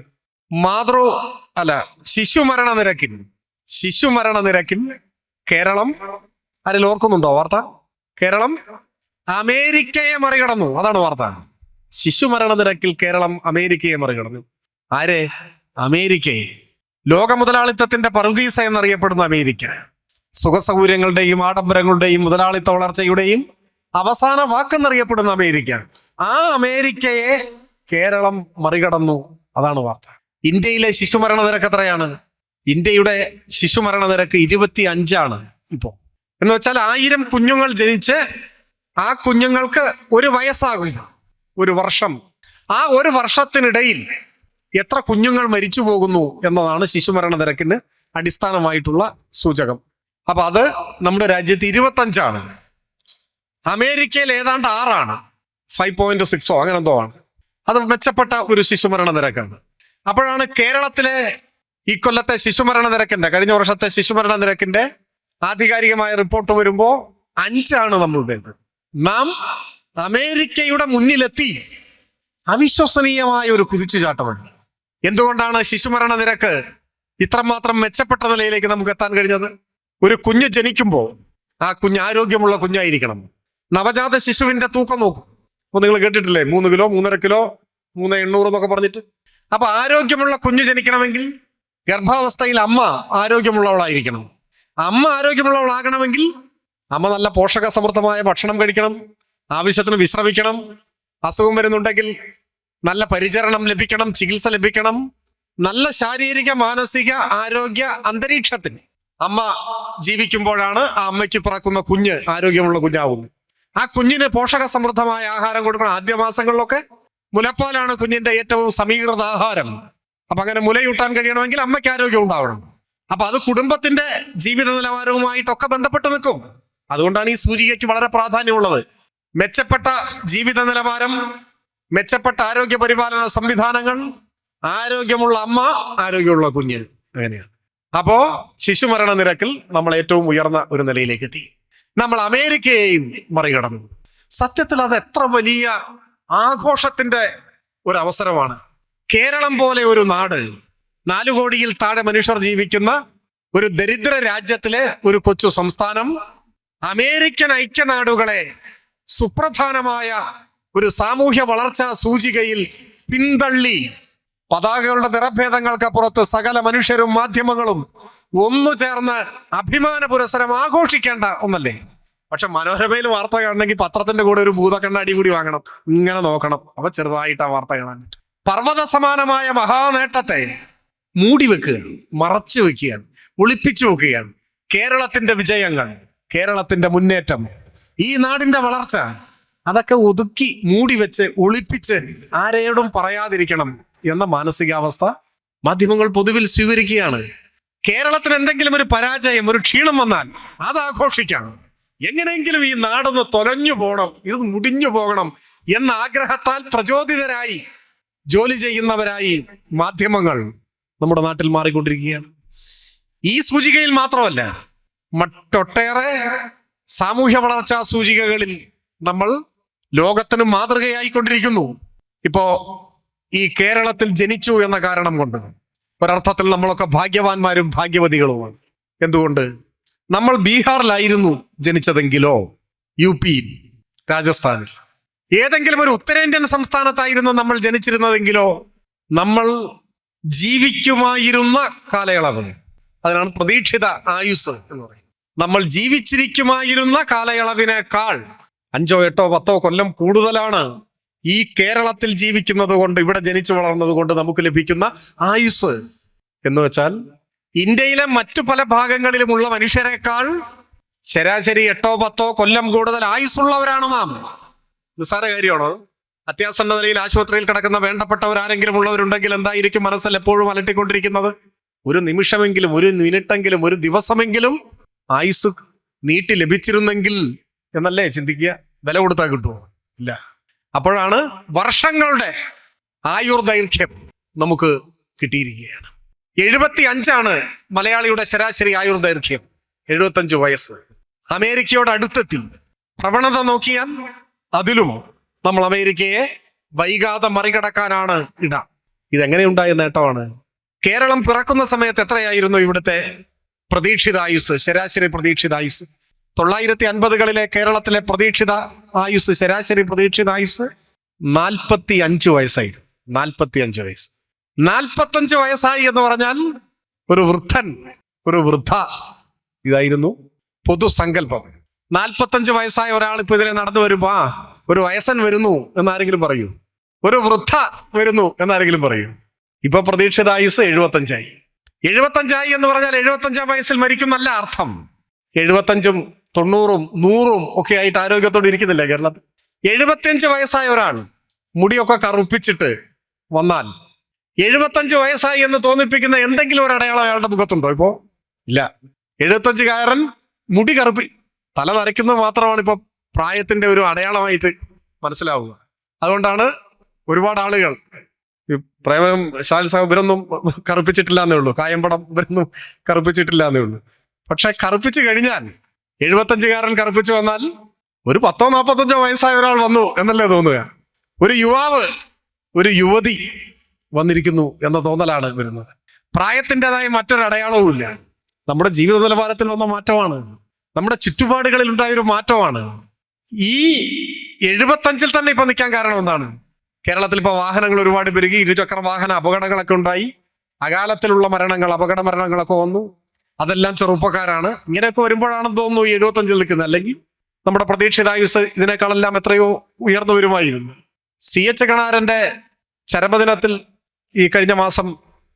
S1: ശിശുമരണ നിരക്കിൽ കേരളം, ആരിൽ ഓർക്കുന്നുണ്ടോ വാർത്ത? കേരളം അമേരിക്കയെ മറികടന്നു. അതാണ് വാർത്ത. ശിശുമരണ നിരക്കിൽ കേരളം അമേരിക്കയെ മറികടന്നു. ആരെ? അമേരിക്കയെ. ലോക മുതലാളിത്തത്തിന്റെ പറുദീസ എന്നറിയപ്പെടുന്ന അമേരിക്ക, സുഖസൗകര്യങ്ങളുടെയും ആഡംബരങ്ങളുടെയും മുതലാളിത്ത വളർച്ചയുടെയും അവസാന വാക്കെന്നറിയപ്പെടുന്ന അമേരിക്ക, ആ അമേരിക്കയെ കേരളം മറികടന്നു. അതാണ് വാർത്ത. ഇന്ത്യയിലെ ശിശുമരണ നിരക്ക് എത്രയാണ്? ഇന്ത്യയുടെ ശിശുമരണ നിരക്ക് 25 ഇപ്പോ. എന്ന് വെച്ചാൽ 1000 കുഞ്ഞുങ്ങൾ ജനിച്ച് ആ കുഞ്ഞുങ്ങൾക്ക് 1 വയസ്സാകുക, ഒരു വർഷം. ആ ഒരു വർഷത്തിനിടയിൽ എത്ര കുഞ്ഞുങ്ങൾ മരിച്ചു പോകുന്നു എന്നതാണ് ശിശുമരണ നിരക്കിന് അടിസ്ഥാനമായിട്ടുള്ള സൂചകം. അപ്പൊ അത് നമ്മുടെ രാജ്യത്ത് 25. അമേരിക്കയിൽ ഏതാണ്ട് 6, 5.6 അങ്ങനെ എന്തോ ആണ്. അത് മെച്ചപ്പെട്ട ഒരു ശിശുമരണ നിരക്കാണ്. അപ്പോഴാണ് കേരളത്തിലെ ഈ കൊല്ലത്തെ ശിശുമരണ നിരക്കിന്റെ, കഴിഞ്ഞ വർഷത്തെ ശിശുമരണ നിരക്കിന്റെ ആധികാരികമായ റിപ്പോർട്ട് വരുമ്പോ 5 നമ്മളുടേത്. നാം അമേരിക്കയുടെ മുന്നിലെത്തി. അവിശ്വസനീയമായ ഒരു കുതിച്ചുചാട്ടമാണ്. എന്തുകൊണ്ടാണ് ശിശുമരണ നിരക്ക് ഇത്രമാത്രം മെച്ചപ്പെട്ട നിലയിലേക്ക് നമുക്ക് എത്താൻ കഴിഞ്ഞത്? ഒരു കുഞ്ഞ് ജനിക്കുമ്പോൾ ആ കുഞ്ഞ് ആരോഗ്യമുള്ള കുഞ്ഞായിരിക്കണം. നവജാത ശിശുവിന്റെ തൂക്കം നോക്കും. അപ്പൊ നിങ്ങൾ കേട്ടിട്ടില്ലേ, 3 കിലോ, 3.5 കിലോ, 3.800 എന്നൊക്കെ പറഞ്ഞിട്ട്. അപ്പൊ ആരോഗ്യമുള്ള കുഞ്ഞ് ജനിക്കണമെങ്കിൽ ഗർഭാവസ്ഥയിൽ അമ്മ ആരോഗ്യമുള്ളവളായിരിക്കണം. അമ്മ ആരോഗ്യമുള്ളവളാകണമെങ്കിൽ അമ്മ നല്ല പോഷക സമൃദ്ധമായ ഭക്ഷണം കഴിക്കണം, ആവശ്യത്തിന് വിശ്രമിക്കണം, അസുഖം വരുന്നുണ്ടെങ്കിൽ നല്ല പരിചരണം ലഭിക്കണം, ചികിത്സ ലഭിക്കണം. നല്ല ശാരീരിക മാനസിക ആരോഗ്യ അന്തരീക്ഷത്തിന് അമ്മ ജീവിക്കുമ്പോഴാണ് ആ അമ്മയ്ക്ക് പിറക്കുന്ന കുഞ്ഞ് ആരോഗ്യമുള്ള കുഞ്ഞാവുന്നത്. ആ കുഞ്ഞിന് പോഷക സമൃദ്ധമായ ആഹാരം കൊടുക്കണം. ആദ്യ മാസങ്ങളിലൊക്കെ മുലപ്പാലാണ് കുഞ്ഞിന്റെ ഏറ്റവും സമീകൃത ആഹാരം. അപ്പൊ അങ്ങനെ മുലയൂട്ടാൻ കഴിയണമെങ്കിൽ അമ്മയ്ക്ക് ആരോഗ്യം ഉണ്ടാവണം. അപ്പൊ അത് കുടുംബത്തിന്റെ ജീവിത നിലവാരവുമായിട്ടൊക്കെ ബന്ധപ്പെട്ട് നിൽക്കും. അതുകൊണ്ടാണ് ഈ സൂചികയ്ക്ക് വളരെ പ്രാധാന്യമുള്ളത്. മെച്ചപ്പെട്ട ജീവിത നിലവാരം, മെച്ചപ്പെട്ട ആരോഗ്യ പരിപാലന സംവിധാനങ്ങൾ, ആരോഗ്യമുള്ള അമ്മ, ആരോഗ്യമുള്ള കുഞ്ഞ്, അങ്ങനെയാണ്. അപ്പോ ശിശുമരണ നിരക്കിൽ നമ്മൾ ഏറ്റവും ഉയർന്ന ഒരു നിലയിലേക്ക് എത്തി. നമ്മൾ അമേരിക്കയെയും മറികടന്നു. സത്യത്തിൽ അത് എത്ര വലിയ ആഘോഷത്തിന്റെ ഒരു അവസരമാണ്. കേരളം പോലെ ഒരു നാട്, 4 കോടിയിൽ താഴെ മനുഷ്യർ ജീവിക്കുന്ന ഒരു ദരിദ്ര രാജ്യത്തിലെ ഒരു കൊച്ചു സംസ്ഥാനം അമേരിക്കൻ ഐക്യനാടുകളെ സുപ്രധാനമായ ഒരു സാമൂഹ്യ വളർച്ചാ സൂചികയിൽ പിന്തള്ളി, പതാകകളുടെ നിറഭേദങ്ങൾക്കപ്പുറത്ത് സകല മനുഷ്യരും മാധ്യമങ്ങളും ഒന്നു ചേർന്ന് അഭിമാന പുരസ്സരം ആഘോഷിക്കേണ്ട ഒന്നല്ലേ. പക്ഷെ മനോരമയിൽ വാർത്ത കാണണമെങ്കിൽ പത്രത്തിന്റെ കൂടെ ഒരു ഭൂതക്കണ്ണാടി കൂടി വാങ്ങണം, ഇങ്ങനെ നോക്കണം. അപ്പൊ ചെറുതായിട്ട് ആ വാർത്ത കാണാൻ പറ്റും. പർവ്വത സമാനമായ മഹാനേട്ടത്തെ മൂടി വെക്കുകയാണ്, മറച്ചു വെക്കുകയാണ്, ഒളിപ്പിച്ചു വെക്കുകയാണ്. കേരളത്തിന്റെ വിജയങ്ങൾ, കേരളത്തിന്റെ മുന്നേറ്റം, ഈ നാടിന്റെ വളർച്ച, അതൊക്കെ ഒതുക്കി മൂടി വെച്ച് ഒളിപ്പിച്ച് ആരോടും പറയാതിരിക്കണം എന്ന മാനസികാവസ്ഥ മാധ്യമങ്ങൾ പൊതുവിൽ സ്വീകരിക്കുകയാണ്. കേരളത്തിന് എന്തെങ്കിലും ഒരു പരാജയം, ഒരു ക്ഷീണം വന്നാൽ അത് ആഘോഷിക്കാം. എങ്ങനെയെങ്കിലും ഈ നാടൊന്ന് തൊലഞ്ഞു പോകണം, ഇത് മുടിഞ്ഞു പോകണം എന്ന ആഗ്രഹത്താൽ പ്രചോദിതരായി ജോലി ചെയ്യുന്നവരായി മാധ്യമങ്ങൾ നമ്മുടെ നാട്ടിൽ മാറിക്കൊണ്ടിരിക്കുകയാണ്. ഈ സൂചികയിൽ മാത്രമല്ല, മറ്റൊട്ടേറെ സാമൂഹ്യ വളർച്ചാ സൂചികകളിൽ നമ്മൾ ലോകത്തിന് മാതൃകയായിക്കൊണ്ടിരിക്കുന്നു. ഇപ്പോ ഈ കേരളത്തിൽ ജനിച്ചു എന്ന കാരണം കൊണ്ട് ഒരർത്ഥത്തിൽ നമ്മളൊക്കെ ഭാഗ്യവാന്മാരും ഭാഗ്യവതികളുമാണ്. എന്തുകൊണ്ട്? നമ്മൾ ബീഹാറിലായിരുന്നു ജനിച്ചതെങ്കിലോ, യുപിയിൽ, രാജസ്ഥാനിൽ, ഏതെങ്കിലും ഒരു ഉത്തരേന്ത്യൻ സംസ്ഥാനത്തായിരുന്നു നമ്മൾ ജനിച്ചിരുന്നതെങ്കിലോ നമ്മൾ ജീവിക്കുമായിരുന്ന കാലയളവ്, അതിനാണ് പ്രതീക്ഷിത ആയുസ് എന്ന് പറയുന്നത്. നമ്മൾ ജീവിച്ചിരിക്കുമായിരുന്ന കാലയളവിനേക്കാൾ 5, 8, 10 കൊല്ലം കൂടുതലാണ് ഈ കേരളത്തിൽ ജീവിക്കുന്നത് കൊണ്ട്, ഇവിടെ ജനിച്ചു വളർന്നത് കൊണ്ട് നമുക്ക് ലഭിക്കുന്ന ആയുസ്. എന്ന് വെച്ചാൽ ഇന്ത്യയിലെ മറ്റു പല ഭാഗങ്ങളിലുമുള്ള മനുഷ്യരെക്കാൾ ശരാശരി 8, 10 കൊല്ലം കൂടുതൽ ആയുസ്സുള്ളവരാണ് നാം. നിസ്സാര കാര്യമാണോ? അത്യാസന്ന നിലയിൽ ആശുപത്രിയിൽ കിടക്കുന്ന വേണ്ടപ്പെട്ടവരാരെങ്കിലും ഉള്ളവരുണ്ടെങ്കിൽ എന്തായിരിക്കും മനസ്സിൽ എപ്പോഴും അലട്ടിക്കൊണ്ടിരിക്കുന്നത്? ഒരു നിമിഷമെങ്കിലും, ഒരു മിനിറ്റെങ്കിലും, ഒരു ദിവസമെങ്കിലും ആയുസ് നീട്ടി ലഭിച്ചിരുന്നെങ്കിൽ എന്നല്ലേ ചിന്തിക്കുക. വില കൊടുത്താൽ കിട്ടുമോ? ഇല്ല. അപ്പോഴാണ് വർഷങ്ങളുടെ ആയുർദൈർഘ്യം നമുക്ക് കിട്ടിയിരിക്കുകയാണ്. 75 മലയാളിയുടെ ശരാശരി ആയുർദൈർഘ്യം, 75 വയസ്സ്. അമേരിക്കയോട് അടുത്തെത്തി. പ്രവണത നോക്കിയാൽ അതിലും നമ്മൾ അമേരിക്കയെ വൈകാതെ മറികടക്കാനാണ് ഇട. ഇതെങ്ങനെയുണ്ടായ നേട്ടമാണ്? കേരളം പിറക്കുന്ന സമയത്ത് എത്രയായിരുന്നു ഇവിടുത്തെ പ്രതീക്ഷിത ആയുസ്, ശരാശരി പ്രതീക്ഷിത ആയുസ്? 950കളിലെ കേരളത്തിലെ പ്രതീക്ഷിത ആയുസ്, ശരാശരി പ്രതീക്ഷിത ആയുസ് 45 വയസ്സായിരുന്നു. 45 വയസ്സ്. 45 വയസ്സായി എന്ന് പറഞ്ഞാൽ ഒരു വൃദ്ധൻ, ഒരു വൃദ്ധ, ഇതായിരുന്നു പൊതുസങ്കല്പം. 45 വയസ്സായ ഒരാൾ ഇപ്പൊ ഇതിലെ നടന്നു വരുമ്പോ ഒരു വയസ്സൻ വരുന്നു എന്നാരെങ്കിലും പറയൂ? ഒരു വൃദ്ധ വരുന്നു എന്നാരെങ്കിലും പറയൂ? ഇപ്പൊ പ്രതീക്ഷിത ആയുസ് 75ആയി. 75ആയി എന്ന് പറഞ്ഞാൽ 75 വയസ്സിൽ മരിക്കുന്നല്ല അർത്ഥം. 75ഉം 90ഉം 100ഉം ഒക്കെ ആയിട്ട് ആരോഗ്യത്തോടെ ഇരിക്കുന്നില്ല കേരളത്തിൽ. 75 വയസ്സായ ഒരാൾ മുടിയൊക്കെ കറുപ്പിച്ചിട്ട് വന്നാൽ 75 വയസ്സായി എന്ന് തോന്നിപ്പിക്കുന്ന എന്തെങ്കിലും ഒരു അടയാളം അയാളുടെ മുഖത്തുണ്ടോ? ഇപ്പോ ഇല്ല. 75കാരൻ മുടി തല നരയ്ക്കുന്നത് മാത്രമാണ് ഇപ്പൊ പ്രായത്തിന്റെ ഒരു അടയാളമായിട്ട് മനസ്സിലാവുക. അതുകൊണ്ടാണ് ഒരുപാട് ആളുകൾ പ്രേമനും ഷാൽ സാഹബ് ഇവരൊന്നും കറുപ്പിച്ചിട്ടില്ല എന്നേ ഉള്ളൂ, കായമ്പടം ഇവരൊന്നും കറുപ്പിച്ചിട്ടില്ല എന്നേ ഉള്ളൂ. പക്ഷെ കറുപ്പിച്ച് കഴിഞ്ഞാൽ 75കാരൻ കറുപ്പിച്ച് വന്നാൽ ഒരു 10 45 വയസ്സായ ഒരാൾ വന്നു എന്നല്ലേ തോന്നുക. ഒരു യുവാവ്, ഒരു യുവതി വന്നിരിക്കുന്നു എന്ന തോന്നലാണ് വരുന്നത്. പ്രായത്തിൻ്റെതായ മറ്റൊരു അടയാളവും ഇല്ല. നമ്മുടെ ജീവിത നിലവാരത്തിൽ വന്ന മാറ്റമാണ്, നമ്മുടെ ചുറ്റുപാടുകളിൽ ഉണ്ടായൊരു മാറ്റമാണ്. ഈ 75 തന്നെ ഇപ്പൊ നിൽക്കാൻ കാരണം എന്താണ്? കേരളത്തിൽ ഇപ്പൊ വാഹനങ്ങൾ ഒരുപാട് പെരുകി, 2 ചക്ര വാഹന അപകടങ്ങളൊക്കെ ഉണ്ടായി, അകാലത്തിലുള്ള മരണങ്ങൾ, അപകട മരണങ്ങളൊക്കെ വന്നു. അതെല്ലാം ചെറുപ്പക്കാരാണ്. ഇങ്ങനെയൊക്കെ വരുമ്പോഴാണെന്ന് തോന്നുന്നു 75 നിൽക്കുന്നത്. അല്ലെങ്കിൽ നമ്മുടെ പ്രതീക്ഷിതായുസ് ഇതിനേക്കാളെല്ലാം എത്രയോ ഉയർന്നു വരുമായിരുന്നു. CH കണാരന്റെ ചരമദിനത്തിൽ ഈ കഴിഞ്ഞ മാസം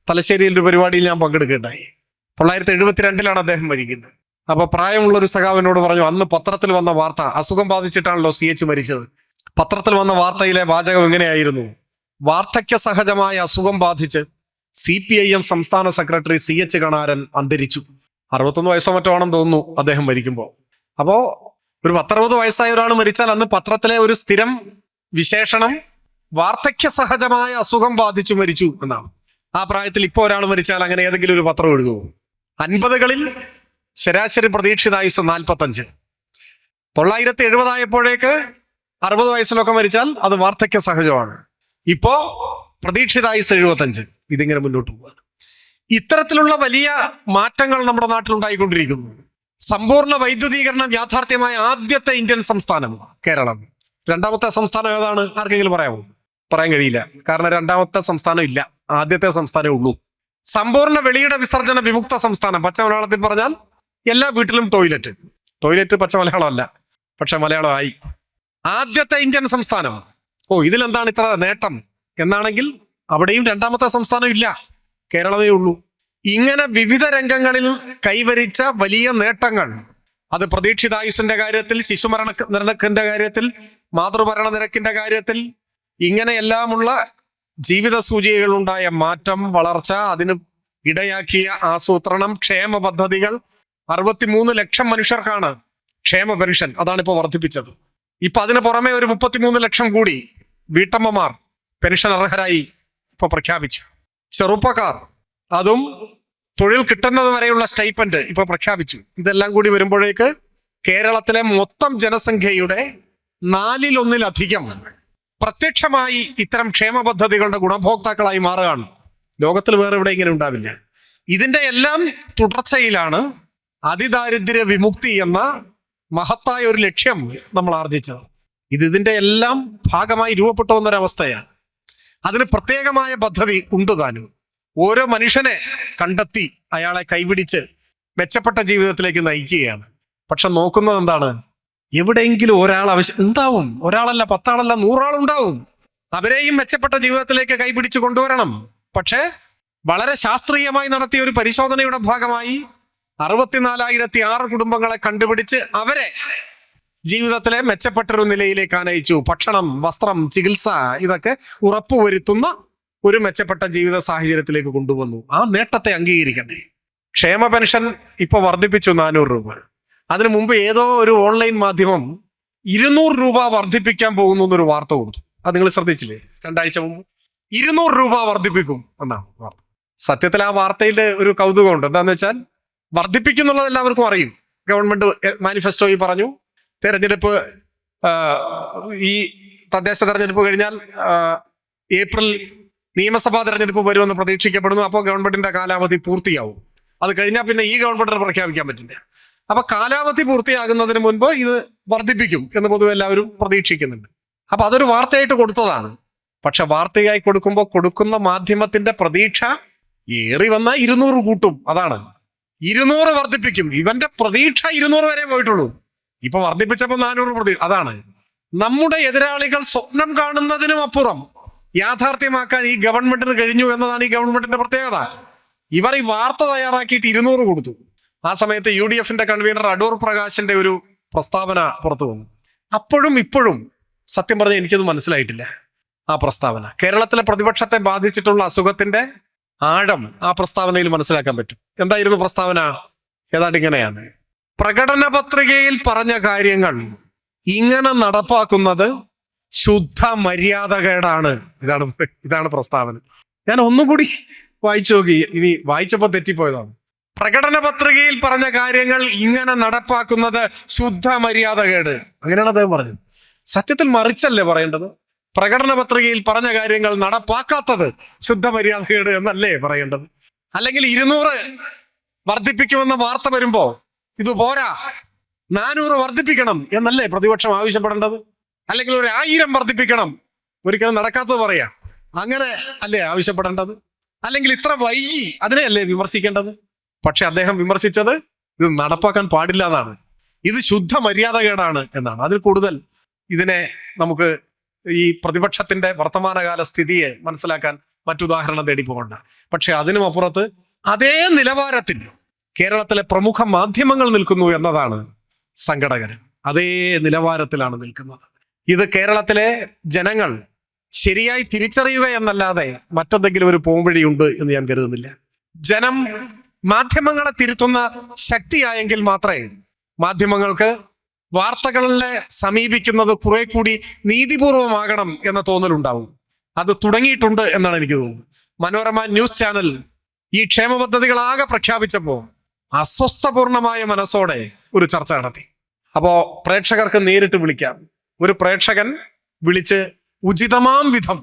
S1: തലശ്ശേരിയിൽ ഒരു പരിപാടിയിൽ ഞാൻ പങ്കെടുക്കുകയുണ്ടായി. 1972 അദ്ദേഹം മരിക്കുന്നത്. അപ്പൊ പ്രായമുള്ള ഒരു സഖാവിനോട് പറഞ്ഞു, അന്ന് പത്രത്തിൽ വന്ന വാർത്ത, അസുഖം ബാധിച്ചിട്ടാണല്ലോ CH മരിച്ചത്. പത്രത്തിൽ വന്ന വാർത്തയിലെ വാചകം എങ്ങനെയായിരുന്നു? വാർദ്ധക്യ സഹജമായ അസുഖം ബാധിച്ച് CPIM സംസ്ഥാന സെക്രട്ടറി CH കണാരൻ അന്തരിച്ചു. 61 വയസ്സോ മറ്റോ ആണെന്ന് തോന്നുന്നു അദ്ദേഹം മരിക്കുമ്പോൾ. അപ്പോ ഒരു 10-60 വയസ്സായ ഒരാൾ മരിച്ചാൽ അന്ന് പത്രത്തിലെ ഒരു സ്ഥിരം വിശേഷണം വാർദ്ധക്യ സഹജമായ അസുഖം ബാധിച്ചു മരിച്ചു എന്നാണ്. ആ പ്രായത്തിൽ ഇപ്പോൾ ഒരാൾ മരിച്ചാൽ അങ്ങനെ ഏതെങ്കിലും ഒരു പത്രം എഴുതുമോ? 50കളിൽ ശരാശരി പ്രതീക്ഷിതായുസ് 45. 970 ആയപ്പോഴേക്ക് 60 വയസ്സിലൊക്കെ മരിച്ചാൽ അത് വാർദ്ധക്യ സഹജമാണ്. ഇപ്പോ പ്രതീക്ഷിതായുസ് 75. ഇതിങ്ങനെ മുന്നോട്ട് പോവാണ്. ഇത്തരത്തിലുള്ള വലിയ മാറ്റങ്ങൾ നമ്മുടെ നാട്ടിലുണ്ടായിക്കൊണ്ടിരിക്കുന്നു. സമ്പൂർണ്ണ വൈദ്യുതീകരണം യാഥാർത്ഥ്യമായ ആദ്യത്തെ ഇന്ത്യൻ സംസ്ഥാനം കേരളം. രണ്ടാമത്തെ സംസ്ഥാനം ഏതാണ്? ആർക്കെങ്കിലും പറയാമോ? പറയാൻ കഴിയില്ല. കാരണം രണ്ടാമത്തെ സംസ്ഥാനം ഇല്ല, ആദ്യത്തെ സംസ്ഥാനമേ ഉള്ളൂ. സമ്പൂർണ്ണ വെളിയുടെ വിസർജന വിമുക്ത സംസ്ഥാനം. പച്ച മലയാളത്തിൽ പറഞ്ഞാൽ എല്ലാ വീട്ടിലും ടോയ്ലറ്റ് പച്ച മലയാളമല്ല, പക്ഷെ മലയാളമായി. ആദ്യത്തെ ഇന്ത്യൻ സംസ്ഥാനം. ഇതിലെന്താണ് ഇത്ര നേട്ടം എന്നാണെങ്കിൽ അവിടെയും രണ്ടാമത്തെ സംസ്ഥാനം ഇല്ല, കേരളമേ ഉള്ളൂ. ഇങ്ങനെ വിവിധ രംഗങ്ങളിൽ കൈവരിച്ച വലിയ നേട്ടങ്ങൾ, അത് പ്രതീക്ഷിതായുസിന്റെ കാര്യത്തിൽ, ശിശുമരണ നിരക്കിന്റെ കാര്യത്തിൽ, മാതൃമരണ നിരക്കിന്റെ കാര്യത്തിൽ, ഇങ്ങനെയെല്ലാമുള്ള ജീവിത സൂചികകളുണ്ടായ മാറ്റം, വളർച്ച, അതിന് ഇടയാക്കിയ ആസൂത്രണം, ക്ഷേമ പദ്ധതികൾ. 63 ലക്ഷം മനുഷ്യർക്കാണ് ക്ഷേമ പെൻഷൻ, അതാണ് ഇപ്പോൾ വർദ്ധിപ്പിച്ചത്. ഇപ്പൊ അതിന് പുറമെ ഒരു 33 ലക്ഷം കൂടി വീട്ടമ്മമാർ പെൻഷൻ അർഹരായി ഇപ്പൊ പ്രഖ്യാപിച്ചു. ചെറുപ്പക്കാർ, അതും തൊഴിൽ കിട്ടുന്നത് വരെയുള്ള സ്റ്റൈപ്പൻഡ് ഇപ്പൊ പ്രഖ്യാപിച്ചു. ഇതെല്ലാം കൂടി വരുമ്പോഴേക്ക് കേരളത്തിലെ മൊത്തം ജനസംഖ്യയുടെ 1/4 പ്രത്യക്ഷമായി ഇത്തരം ക്ഷേമ പദ്ധതികളുടെ ഗുണഭോക്താക്കളായി മാറുകയാണ്. ലോകത്തിൽ വേറെ ഇവിടെ ഇങ്ങനെ ഉണ്ടാവില്ല. ഇതിന്റെ എല്ലാം തുടർച്ചയിലാണ് അതിദാരിദ്ര്യ വിമുക്തി എന്ന മഹത്തായ ഒരു ലക്ഷ്യം നമ്മൾ ആർജിച്ചത്. ഇതിന്റെ എല്ലാം ഭാഗമായി രൂപപ്പെട്ടു വന്നൊരവസ്ഥയാണ്. അതിന് പ്രത്യേകമായ പദ്ധതി ഉണ്ട് താനും. ഓരോ മനുഷ്യനെ കണ്ടെത്തി അയാളെ കൈപിടിച്ച് മെച്ചപ്പെട്ട ജീവിതത്തിലേക്ക് നയിക്കുകയാണ്. പക്ഷെ നോക്കുന്നത് എന്താണ്? എവിടെയെങ്കിലും ഒരാൾ ഉണ്ടാവും, ഒരാളല്ല, 10 ആളല്ല, 100 ആളുണ്ടാവും. അവരെയും മെച്ചപ്പെട്ട ജീവിതത്തിലേക്ക് കൈപിടിച്ച് കൊണ്ടുവരണം. പക്ഷെ വളരെ ശാസ്ത്രീയമായി നടത്തിയ ഒരു പരിശോധനയുടെ ഭാഗമായി 64,006 കുടുംബങ്ങളെ കണ്ടുപിടിച്ച് അവരെ ജീവിതത്തിലെ മെച്ചപ്പെട്ടൊരു നിലയിലേക്ക് അനയിച്ചു. ഭക്ഷണം, വസ്ത്രം, ചികിത്സ ഇതൊക്കെ ഉറപ്പുവരുത്തുന്ന ഒരു മെച്ചപ്പെട്ട ജീവിത സാഹചര്യത്തിലേക്ക് കൊണ്ടുവന്നു. ആ നേട്ടത്തെ അംഗീകരിക്കണ്ടേ? ക്ഷേമ പെൻഷൻ ഇപ്പൊ വർദ്ധിപ്പിച്ചു 400 രൂപ. അതിനു മുമ്പ് ഏതോ ഒരു ഓൺലൈൻ മാധ്യമം 200 രൂപ വർദ്ധിപ്പിക്കാൻ പോകുന്നു എന്നൊരു വാർത്ത കൊടുത്തു. അത് നിങ്ങൾ ശ്രദ്ധിച്ചില്ലേ? 2 ആഴ്ച മുമ്പ് 200 രൂപ വർദ്ധിപ്പിക്കും എന്നാണ് വാർത്ത. സത്യത്തിൽ ആ വാർത്തയിൽ ഒരു കൗതുകമുണ്ട്. എന്താന്ന് വെച്ചാൽ വർദ്ധിപ്പിക്കുന്നുള്ളത് എല്ലാവർക്കും അറിയും. ഗവൺമെന്റ് മാനിഫെസ്റ്റോയിൽ പറഞ്ഞു, തെരഞ്ഞെടുപ്പ് ഈ തദ്ദേശ തെരഞ്ഞെടുപ്പ് കഴിഞ്ഞാൽ ഏപ്രിൽ നിയമസഭാ തെരഞ്ഞെടുപ്പ് വരുമെന്ന് പ്രതീക്ഷിക്കപ്പെടുന്നു. അപ്പോൾ ഗവൺമെന്റിന്റെ കാലാവധി പൂർത്തിയാവും. അത് കഴിഞ്ഞാൽ പിന്നെ ഈ ഗവൺമെന്റിനെ പ്രഖ്യാപിക്കാൻ പറ്റില്ല. അപ്പൊ കാലാവധി പൂർത്തിയാകുന്നതിന് മുൻപ് ഇത് വർദ്ധിപ്പിക്കും എന്ന് പൊതുവെ എല്ലാവരും പ്രതീക്ഷിക്കുന്നുണ്ട്. അപ്പൊ അതൊരു വാർത്തയായിട്ട് കൊടുത്തതാണ്. പക്ഷെ വാർത്തയായി കൊടുക്കുമ്പോൾ കൊടുക്കുന്ന മാധ്യമത്തിന്റെ പ്രതീക്ഷ ഏറി വന്നാൽ 200 കൂട്ടും. അതാണ് 200 വർദ്ധിപ്പിക്കും. ഇവന്റെ പ്രതീക്ഷ 200 വരെ പോയിട്ടുള്ളൂ. ഇപ്പൊ വർദ്ധിപ്പിച്ചപ്പോ 400 അതാണ്. നമ്മുടെ എതിരാളികൾ സ്വപ്നം കാണുന്നതിനും അപ്പുറം യാഥാർത്ഥ്യമാക്കാൻ ഈ ഗവൺമെന്റിന് കഴിഞ്ഞു എന്നതാണ് ഈ ഗവൺമെന്റിന്റെ പ്രത്യേകത. ഇവർ ഈ വാർത്ത തയ്യാറാക്കിയിട്ട് 200 കൊടുത്തു. ആ സമയത്ത് UDFന്റെ കൺവീനർ അടൂർ പ്രകാശിന്റെ ഒരു പ്രസ്താവന പുറത്തു വന്നു. അപ്പോഴും ഇപ്പോഴും സത്യം പറഞ്ഞാൽ എനിക്കത് മനസ്സിലായിട്ടില്ല ആ പ്രസ്താവന. കേരളത്തിലെ പ്രതിപക്ഷത്തെ ബാധിച്ചിട്ടുള്ള അസുഖത്തിന്റെ ആഴം ആ പ്രസ്താവനയിൽ മനസ്സിലാക്കാൻ പറ്റും. എന്തായിരുന്നു പ്രസ്താവന? ഏതാണ്ട് ഇങ്ങനെയാണ്: പ്രകടന പത്രികയിൽ പറഞ്ഞ കാര്യങ്ങൾ ഇങ്ങനെ നടപ്പാക്കുന്നത് ശുദ്ധ മര്യാദകേടാണ്. ഇതാണ് പ്രസ്താവന. ഞാൻ ഒന്നും കൂടി വായിച്ചു നോക്കി, ഇനി വായിച്ചപ്പോ തെറ്റിപ്പോയതാണ്. പ്രകടന പത്രികയിൽ പറഞ്ഞ കാര്യങ്ങൾ ഇങ്ങനെ നടപ്പാക്കുന്നത് ശുദ്ധ മര്യാദകേട്, അങ്ങനെയാണ് അദ്ദേഹം പറഞ്ഞത്. സത്യത്തിൽ മറിച്ചല്ലേ പറയേണ്ടത്? പ്രകടന പത്രികയിൽ പറഞ്ഞ കാര്യങ്ങൾ നടപ്പാക്കാത്തത് ശുദ്ധ മര്യാദകേട് എന്നല്ലേ പറയേണ്ടത്? അല്ലെങ്കിൽ 200 വർദ്ധിപ്പിക്കുമെന്ന വാർത്ത വരുമ്പോ ഇത് പോരാ, 400 വർദ്ധിപ്പിക്കണം എന്നല്ലേ പ്രതിപക്ഷം ആവശ്യപ്പെടേണ്ടത്? അല്ലെങ്കിൽ 1000 വർദ്ധിപ്പിക്കണം, ഒരിക്കലും നടക്കാത്തത് പറയാ, അങ്ങനെ അല്ലേ ആവശ്യപ്പെടേണ്ടത്? അല്ലെങ്കിൽ ഇത്ര വൈകി, അതിനെയല്ലേ വിമർശിക്കേണ്ടത്? പക്ഷെ അദ്ദേഹം വിമർശിച്ചത് ഇത് നടപ്പാക്കാൻ പാടില്ല എന്നാണ്. ഇത് ശുദ്ധ മര്യാദകേടാണ് എന്നാണ്. അതിൽ കൂടുതൽ ഇതിനെ നമുക്ക് ഈ പ്രതിപക്ഷത്തിന്റെ വർത്തമാനകാല സ്ഥിതിയെ മനസ്സിലാക്കാൻ മറ്റുദാഹരണം തേടി പോകണ്ട. പക്ഷെ അതിനും അപ്പുറത്ത് അതേ നിലവാരത്തിൽ കേരളത്തിലെ പ്രമുഖ മാധ്യമങ്ങൾ നിൽക്കുന്നു എന്നതാണ് സങ്കടകരം. അതേ നിലവാരത്തിലാണ് നിൽക്കുന്നത്. ഇത് കേരളത്തിലെ ജനങ്ങൾ ശരിയായി തിരിച്ചറിയുക എന്നല്ലാതെ മറ്റെന്തെങ്കിലും ഒരു പോംവഴിയുണ്ട് എന്ന് ഞാൻ കരുതുന്നില്ല. ജനം മാധ്യമങ്ങളെ തിരുത്തുന്ന ശക്തിയായെങ്കിൽ മാത്രമേ മാധ്യമങ്ങൾക്ക് വാർത്തകളെ സമീപിക്കുന്നത് കുറെ കൂടി നീതിപൂർവമാകണം എന്ന തോന്നലുണ്ടാവും. അത് തുടങ്ങിയിട്ടുണ്ട് എന്നാണ് എനിക്ക് തോന്നുന്നത്. മനോരമ ന്യൂസ് ചാനൽ ഈ ക്ഷേമ പദ്ധതികളാകെ പ്രഖ്യാപിച്ചപ്പോൾ അസ്വസ്ഥപൂർണമായ മനസ്സോടെ ഒരു ചർച്ച നടത്തി. അപ്പോ പ്രേക്ഷകർക്ക് നേരിട്ട് വിളിക്കാം. ഒരു പ്രേക്ഷകൻ വിളിച്ച് ഉചിതമാം വിധം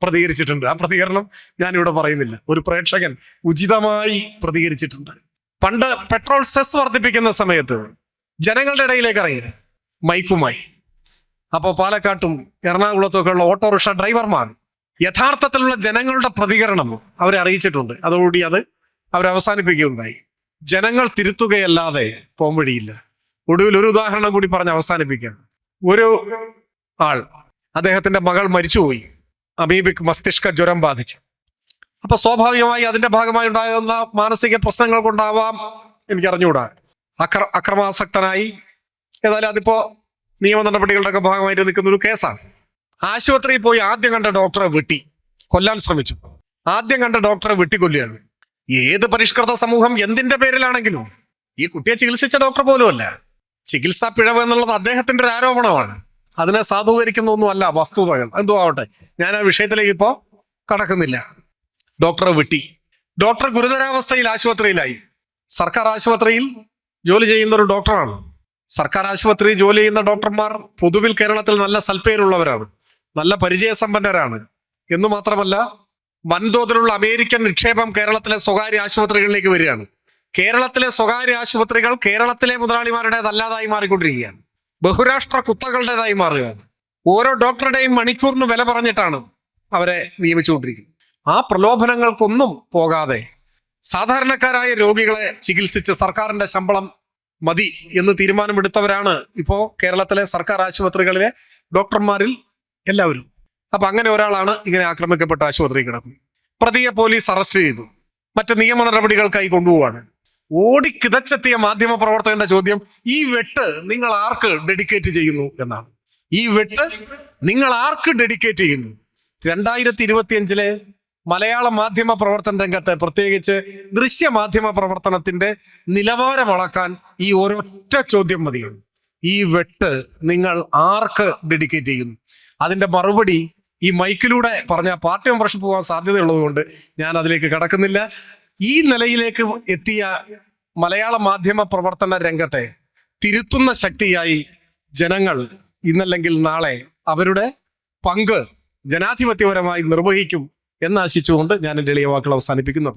S1: പ്രതികരിച്ചിട്ടുണ്ട്. ആ പ്രതികരണം ഞാനിവിടെ പറയുന്നില്ല. ഒരു പ്രേക്ഷകൻ ഉചിതമായി പ്രതികരിച്ചിട്ടുണ്ട്. പണ്ട് പെട്രോൾ സെസ് വർദ്ധിപ്പിക്കുന്ന സമയത്ത് ജനങ്ങളുടെ ഇടയിലേക്ക് ഇറങ്ങി മൈക്കുമായി. അപ്പോൾ പാലക്കാട്ടും എറണാകുളത്തൊക്കെ ഉള്ള ഓട്ടോറിക്ഷ ഡ്രൈവർമാർ യഥാർത്ഥത്തിലുള്ള ജനങ്ങളുടെ പ്രതികരണം അവരെ അറിയിച്ചിട്ടുണ്ട്. അതോടുകൂടി അത് അവരവസാനിപ്പിക്കുകയുണ്ടായി. ജനങ്ങൾ തിരുത്തുകയല്ലാതെ പോംവഴിയില്ല. ഒടുവിൽ ഒരു ഉദാഹരണം കൂടി പറഞ്ഞ് അവസാനിപ്പിക്കാം. ഒരു ആൾ, അദ്ദേഹത്തിന്റെ മകൾ മരിച്ചുപോയി, അമീബിക് മസ്തിഷ്ക ജ്വരം ബാധിച്ച്. അപ്പൊ സ്വാഭാവികമായി അതിന്റെ ഭാഗമായി ഉണ്ടാകുന്ന മാനസിക പ്രശ്നങ്ങൾ കൊണ്ടാവാം, എനിക്കറിഞ്ഞുകൂടാ, അക്രമാസക്തനായി. ഏതായാലും അതിപ്പോ നിയമ നടപടികളുടെ ഒക്കെ ഭാഗമായിട്ട് നിൽക്കുന്ന ഒരു കേസാണ്. ആശുപത്രിയിൽ പോയി ആദ്യം കണ്ട ഡോക്ടറെ കൊല്ലാൻ ശ്രമിച്ചു. ആദ്യം കണ്ട ഡോക്ടറെ വെട്ടിക്കൊല്ലുകയാണ്. ഏത് പരിഷ്കൃത സമൂഹം എന്തിന്റെ പേരിലാണെങ്കിലും, ഈ കുട്ടിയെ ചികിത്സിച്ച ഡോക്ടർ പോലുമല്ല, ചികിത്സാ പിഴവ് എന്നുള്ളത് അദ്ദേഹത്തിന്റെ ഒരു ആരോപണമാണ്. അതിനെ സാധൂകരിക്കുന്ന ഒന്നുമല്ല വസ്തുതകൾ. എന്തോ ആവട്ടെ, ഞാൻ ആ വിഷയത്തിലേക്ക് ഇപ്പോ കടക്കുന്നില്ല. ഡോക്ടറെ വെട്ടി. ഡോക്ടർ ഗുരുതരാവസ്ഥയിൽ ആശുപത്രിയിലായി. സർക്കാർ ആശുപത്രിയിൽ ജോലി ചെയ്യുന്ന ഒരു ഡോക്ടറാണ്. സർക്കാർ ആശുപത്രിയിൽ ജോലി ചെയ്യുന്ന ഡോക്ടർമാർ പൊതുവിൽ കേരളത്തിൽ നല്ല സൽപ്പേരുള്ളവരാണ്, നല്ല പരിചയസമ്പന്നരാണ്. എന്നു മാത്രമല്ല, വൻതോതിലുള്ള അമേരിക്കൻ നിക്ഷേപം കേരളത്തിലെ സ്വകാര്യ ആശുപത്രികളിലേക്ക് വരികയാണ്. കേരളത്തിലെ സ്വകാര്യ ആശുപത്രികൾ കേരളത്തിലെ മുതലാളിമാരുടേതല്ലാതായി മാറിക്കൊണ്ടിരിക്കുകയാണ്. ബഹുരാഷ്ട്ര കുത്തകളുടേതായി മാറുകയാണ്. ഓരോ ഡോക്ടറുടെയും മണിക്കൂറിന് വില പറഞ്ഞിട്ടാണ് അവരെ നിയമിച്ചുകൊണ്ടിരിക്കുന്നത്. ആ പ്രലോഭനങ്ങൾക്കൊന്നും പോകാതെ സാധാരണക്കാരായ രോഗികളെ ചികിത്സിച്ച് സർക്കാരിന്റെ ശമ്പളം മതി എന്ന് തീരുമാനമെടുത്തവരാണ് ഇപ്പോ കേരളത്തിലെ സർക്കാർ ആശുപത്രികളിലെ ഡോക്ടർമാരിൽ എല്ലാവരും. അപ്പൊ അങ്ങനെ ഒരാളാണ് ഇങ്ങനെ ആക്രമിക്കപ്പെട്ട ആശുപത്രിയിൽ കിടക്കുന്നത്. പ്രതിയെ പോലീസ് അറസ്റ്റ് ചെയ്തു. മറ്റ് നിയമ നടപടികൾക്കായി കൊണ്ടുപോവാണ്. ഓടിക്കിതച്ചെത്തിയ മാധ്യമ പ്രവർത്തകന്റെ ചോദ്യം, ഈ വെട്ട് നിങ്ങൾ ആർക്ക് ഡെഡിക്കേറ്റ് ചെയ്യുന്നു എന്നാണ്. ഈ വെട്ട് നിങ്ങൾ ആർക്ക് ഡെഡിക്കേറ്റ് ചെയ്യുന്നു? 2025 മലയാള മാധ്യമ പ്രവർത്തന രംഗത്ത്, പ്രത്യേകിച്ച് ദൃശ്യ മാധ്യമ പ്രവർത്തനത്തിന്റെ നിലവാരം അളക്കാൻ ഈ ഒരൊറ്റ ചോദ്യം മതിയാണ്. ഈ വെട്ട് നിങ്ങൾ ആർക്ക് ഡെഡിക്കേറ്റ് ചെയ്യുന്നു? അതിന്റെ മറുപടി ഈ മൈക്കിലൂടെ പറഞ്ഞ പാർട്ടി മെമ്പർഷിപ്പ് പോകാൻ സാധ്യതയുള്ളത് കൊണ്ട് ഞാൻ അതിലേക്ക് കടക്കുന്നില്ല. ഈ നിലയിലേക്ക് എത്തിയ മലയാള മാധ്യമ പ്രവർത്തന രംഗത്തെ തിരുത്തുന്ന ശക്തിയായി ജനങ്ങൾ ഇന്നല്ലെങ്കിൽ നാളെ അവരുടെ പങ്ക് ജനാധിപത്യപരമായി നിർവഹിക്കും എന്നാശിച്ചുകൊണ്ട് ഞാൻ എൻ്റെ എളിയ വാക്കുകൾ അവസാനിപ്പിക്കുന്നു.